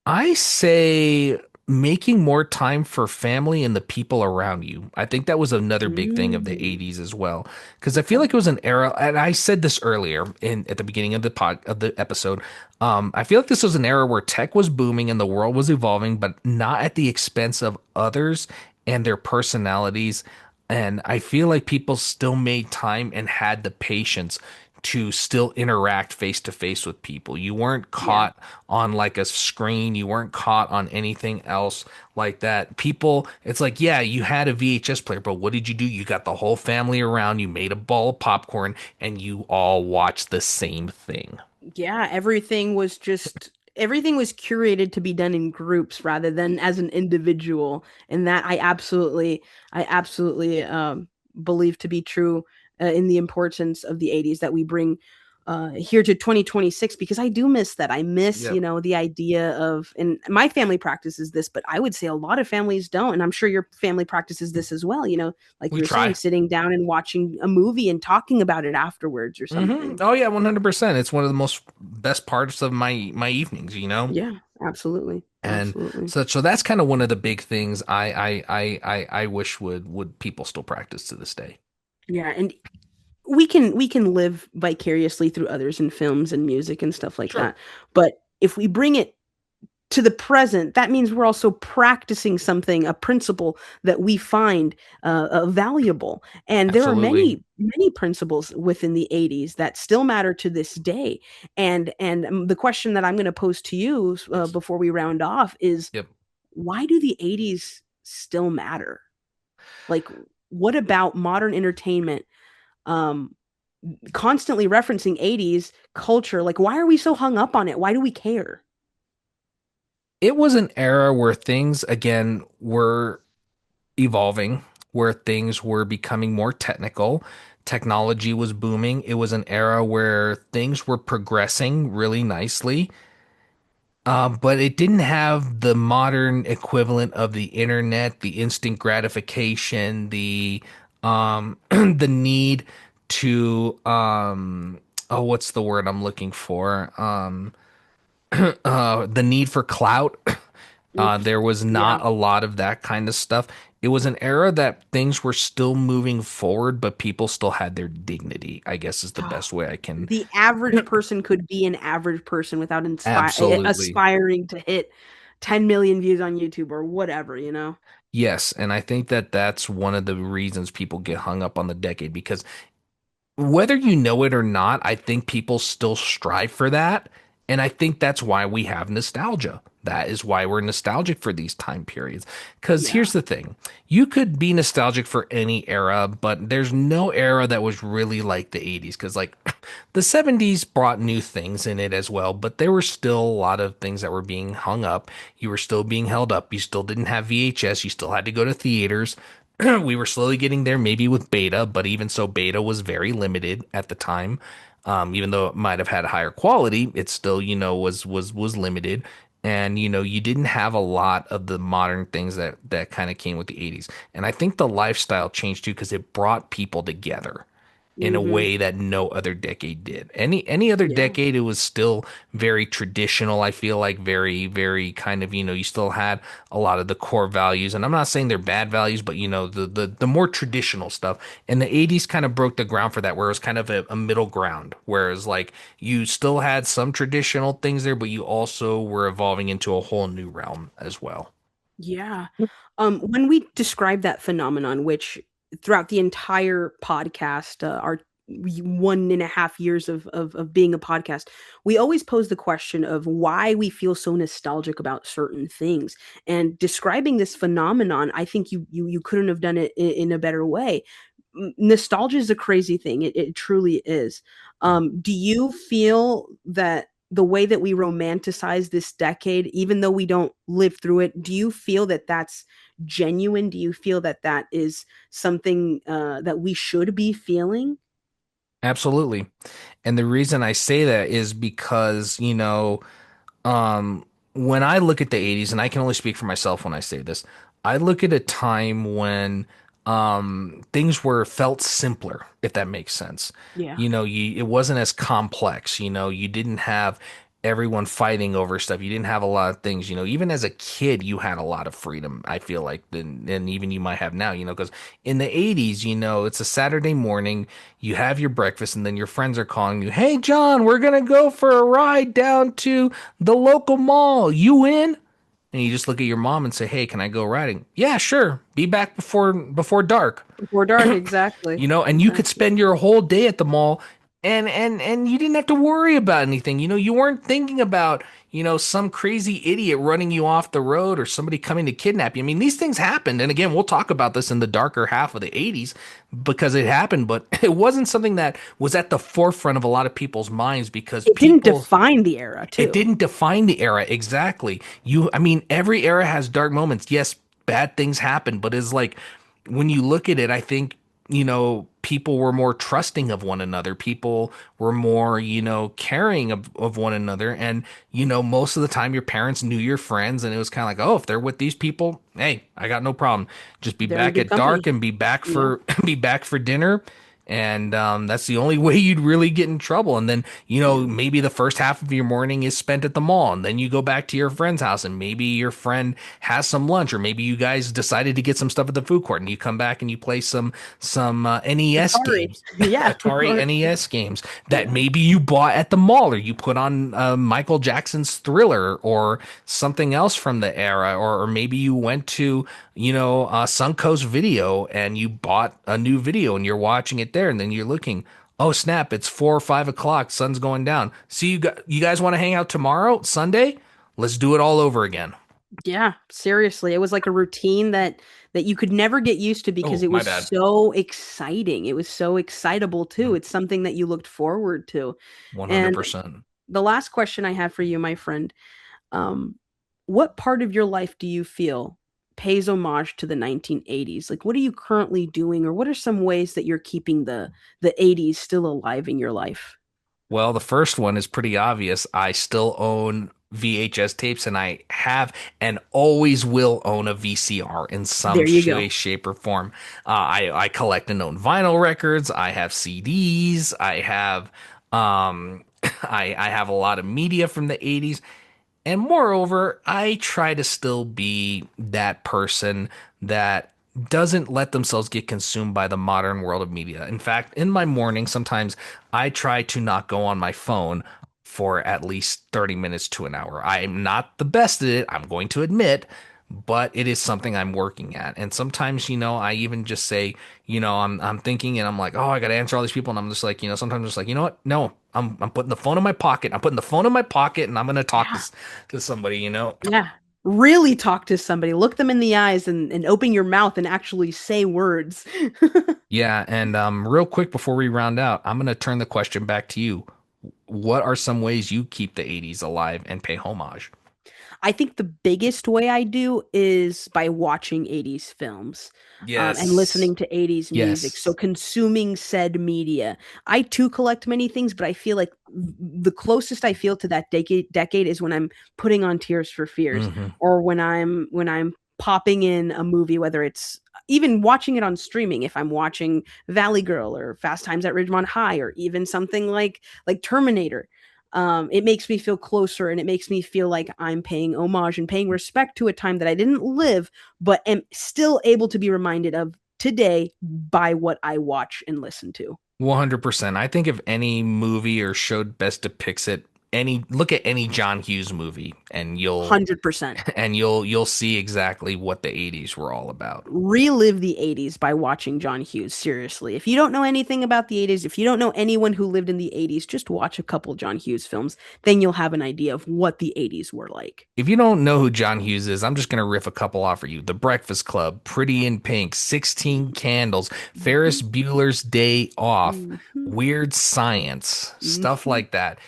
I say making more time for family and the people around you. I think that was another big thing of the Mm, 80s as well. Because I feel okay. like it was an era, and I said this earlier in at the beginning of the episode. I feel like this was an era where tech was booming and the world was evolving, but not at the expense of others and their personalities. And I feel like people still made time and had the patience to still interact face to face with people. You weren't Yeah. caught on like a screen. You weren't caught on anything else like that. People, it's like, yeah, you had a VHS player, but what did you do? You got the whole family around, you made a ball of popcorn, and you all watched the same thing. Yeah, everything was curated to be done in groups rather than as an individual, and that I absolutely believe to be true in the importance of the 80s that we bring here to 2026, because I do miss that. I miss, Yep. the idea of, and my family practices this, but I would say a lot of families don't, and I'm sure your family practices this as well, like We you were saying, try. sitting down and watching a movie and talking about it afterwards or something. Oh yeah, 100%. It's one of the most best parts of my evenings, you know? Yeah, absolutely. And Absolutely. so that's kind of one of the big things I wish would people still practice to this day. Yeah, and we can live vicariously through others in films and music and stuff like Sure. that. But if we bring it to the present, that means we're also practicing something, a principle that we find valuable. And there are Absolutely. many principles within the 80s that still matter to this day. And the question that I'm going to pose to you before we round off is, Yep. why do the 80s still matter? Like, what about modern entertainment um constantly referencing 80s culture? Like, why are we so hung up on it? Why do we care? It was an era where things again were evolving, where things were becoming more technical. Technology was booming. It was an era where things were progressing really nicely. But it didn't have the modern equivalent of the internet, the instant gratification, the the need to oh, what's the word I'm looking for? The need for clout. Oof. There was Yeah. not a lot of that kind of stuff. It was an era that things were still moving forward, but people still had their dignity, I guess is the best way I can. The average person could be an average person without Absolutely. aspiring to hit 10 million views on YouTube or whatever. Yes, and I think that that's one of the reasons people get hung up on the decade because whether you know it or not, I think people still strive for that. And I think that's why we have nostalgia. That is why we're nostalgic for these time periods. Because Yeah. here's the thing you could be nostalgic for any era, but there's no era that was really like the 80s. Because, like, the 70s brought new things in it as well, but there were still a lot of things that were being hung up. You were still being held up. You still didn't have VHS. You still had to go to theaters. We were slowly getting there, maybe with beta, but even so, beta was very limited at the time. Even though it might have had a higher quality, it still, was limited. And you didn't have a lot of the modern things that kind of came with the 80s. And I think the lifestyle changed too because it brought people together in a Mm-hmm. way that no other decade did. Any other Yeah. decade, it was still very traditional. I feel like very, very kind of, you still had a lot of the core values. And I'm not saying they're bad values, but the more traditional stuff. And the 80s kind of broke the ground for that, where it was kind of a middle ground. Whereas like you still had some traditional things there, but you also were evolving into a whole new realm as well. Yeah. When we describe that phenomenon, which throughout the entire podcast, our 1.5 years of being a podcast, we always pose the question of why we feel so nostalgic about certain things. And describing this phenomenon, I think you couldn't have done it in a better way. Nostalgia is a crazy thing. It truly is. Do you feel that the way that we romanticize this decade, even though we don't live through it, do you feel that that's genuine? Do you feel that that is something that we should be feeling? Absolutely. And the reason I say that is because, um, when I look at the 80s, and I can only speak for myself when I say this, I look at a time when things were felt simpler, if that makes sense. Yeah. It wasn't as complex, you didn't have everyone fighting over stuff. You didn't have a lot of things, even as a kid, you had a lot of freedom, I feel like, than even you might have now, because in the 80s, it's a Saturday morning, you have your breakfast, and then your friends are calling you, "Hey, John, we're gonna go for a ride down to the local mall. You in?" And you just look at your mom and say, "Hey, can I go riding?" "Yeah, sure. Be back before dark." Before dark, exactly. And you could Exactly. spend your whole day at the mall, and you didn't have to worry about anything. You weren't thinking about, some crazy idiot running you off the road or somebody coming to kidnap you. I mean, these things happened. And again, we'll talk about this in the darker half of the 80s because it happened, but it wasn't something that was at the forefront of a lot of people's minds because It didn't people define the era, it too. didn't define the era exactly. I mean, every era has dark moments. Yes, bad things happen, but it's like when you look at it, I think, people were more trusting of one another. People were more, caring of one another. And, most of the time your parents knew your friends and it was kind of like, oh, if they're with these people, hey, I got no problem. Just be They're in back good at dark company. and be back Yeah. for be back for dinner. And that's the only way you'd really get in trouble. And then, Yeah. maybe the first half of your morning is spent at the mall, and then you go back to your friend's house, and maybe your friend has some lunch, or maybe you guys decided to get some stuff at the food court, and you come back and you play some NES Atari. games, Yeah. Atari NES games that Yeah. maybe you bought at the mall, or you put on Michael Jackson's Thriller, or something else from the era, or maybe you went to Suncoast Video and you bought a new video and you're watching it there, and then you're looking. Oh snap! It's 4 or 5 o'clock. Sun's going down. See you guys want to hang out tomorrow, Sunday? Let's do it all over again. Yeah, seriously. It was like a routine that you could never get used to because Oh, it my was bad. so exciting. It was so excitable too. Mhm. It's something that you looked forward to. And 100%. the last question I have for you, my friend, um, what part of your life do you feel pays homage to the 1980s? Like, what are you currently doing, or what are some ways that you're keeping the 80s still alive in your life? Well, the first one is pretty obvious. I still own VHS tapes, and I have and always will own a VCR in some There you way, go. shape, or form. I collect and own vinyl records. I have CDs. I have I have a lot of media from the 80s. And moreover, I try to still be that person that doesn't let themselves get consumed by the modern world of media. In fact, in my morning, sometimes I try to not go on my phone for at least 30 minutes to an hour. I'm not the best at it, I'm going to admit, but it is something I'm working at. And sometimes, I even just say, I'm thinking and I'm like, oh, I got to answer all these people. And I'm just like, sometimes I'm just like, you know what? No, I'm putting the phone in my pocket. I'm putting the phone in my pocket and I'm going to talk Yeah. to somebody. Yeah. Really talk to somebody. Look them in the eyes and open your mouth and actually say words. Yeah. And real quick before we round out, I'm going to turn the question back to you. What are some ways you keep the 80s alive and pay homage? I think the biggest way I do is by watching 80s films, and Yes. listening to 80s music. So Yes. consuming said media. I too collect many things, but I feel like the closest I feel to that decade is when I'm putting on Tears for Fears, Hmm. or when I'm popping in a movie, whether it's even watching it on streaming, if I'm watching Valley Girl or Fast Times at Ridgemont High, or even something like Terminator. It makes me feel closer, and it makes me feel like I'm paying homage and paying respect to a time that I didn't live, but am still able to be reminded of today by what I watch and listen to. 100%. I think if any movie or show best depicts it, any look at any John Hughes movie and you'll 100%. you'll see exactly what the 80s were all about. Relive the 80s by watching John Hughes. Seriously. If you don't know anything about the 80s, if you don't know anyone who lived in the 80s, just watch a couple John Hughes films. Then you'll have an idea of what the 80s were like. If you don't know who John Hughes is, I'm just going to riff a couple off for you. The Breakfast Club, Pretty in Pink, 16 Candles, Mhm, Ferris Bueller's Day Off, mhm, Weird Science, stuff mhm. like that.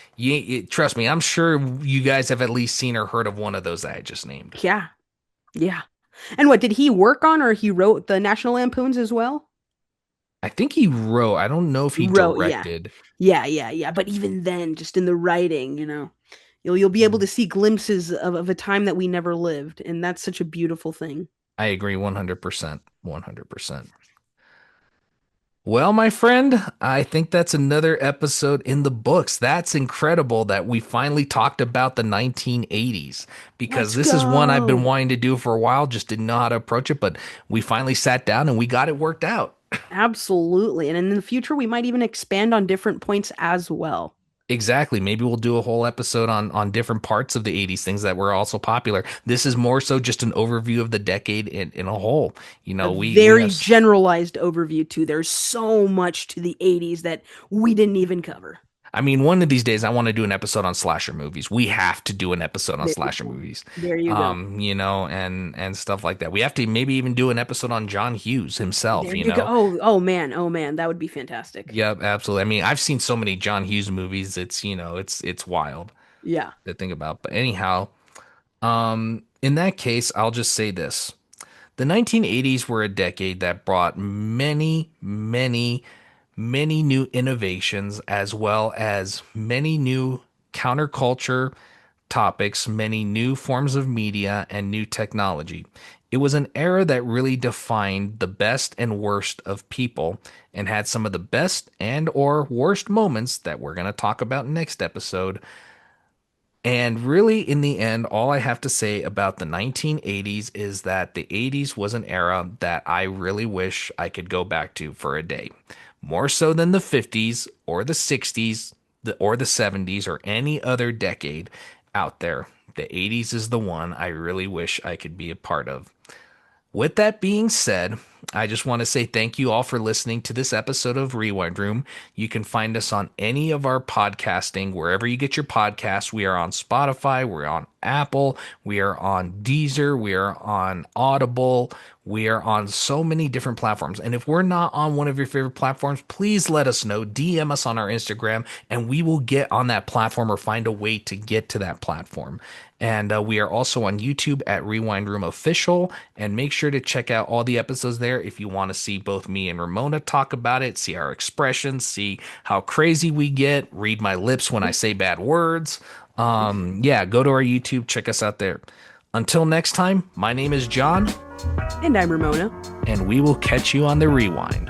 Trust me, I'm sure you guys have at least seen or heard of one of those that I just named. Yeah, yeah. And what did he work on or he wrote the National Lampoons as well? I think he wrote, I don't know if he Wrote, yeah. directed. Yeah. But even then, just in the writing, you'll be able to see glimpses of a time that we never lived, and that's such a beautiful thing. I agree 100%. 100%. Well, my friend, I think that's another episode in the books. That's incredible that we finally talked about the 1980s because Let's this is one I've been go. wanting to do for a while, just didn't know how to approach it, but we finally sat down and we got it worked out. Absolutely. And in the future, we might even expand on different points as well. Exactly. Maybe we'll do a whole episode on different parts of the 80s, things that were also popular. This is more so just an overview of the decade in a whole. You A know, we very have generalized overview, too. There's so much to the 80s that we didn't even cover. I mean, one of these days I want to do an episode on slasher movies. We have to do an episode on There you slasher go. movies. There you go. And stuff like that. We have to maybe even do an episode on John Hughes himself, There you you go. know. Oh man, that would be fantastic. Yep, absolutely. I mean, I've seen so many John Hughes movies. It's wild Yeah. to think about. But anyhow, in that case, I'll just say this. The 1980s were a decade that brought many new innovations as well as many new counterculture topics, many new forms of media, and new technology. It was an era that really defined the best and worst of people and had some of the best and or worst moments that we're going to talk about next episode. And really, in the end, all I have to say about the 1980s is that the 80s was an era that I really wish I could go back to for a day. More so than the 50s or the 60s or the 70s or any other decade out there. The 80s is the one I really wish I could be a part of. With that being said, I just want to say thank you all for listening to this episode of Rewind Room. You can find us on any of our podcasting, wherever you get your podcasts. We are on Spotify, we're on Apple, we are on Deezer, we are on Audible, we are on so many different platforms. And if we're not on one of your favorite platforms, please let us know. DM us on our Instagram, and we will get on that platform or find a way to get to that platform. And we are also on YouTube at Rewind Room Official. And make sure to check out all the episodes there if you want to see both me and Ramona talk about it, see our expressions, see how crazy we get, read my lips when I say bad words. Yeah, go to our YouTube, check us out there. Until next time, my name is John, And I'm Ramona. and we will catch you on the rewind.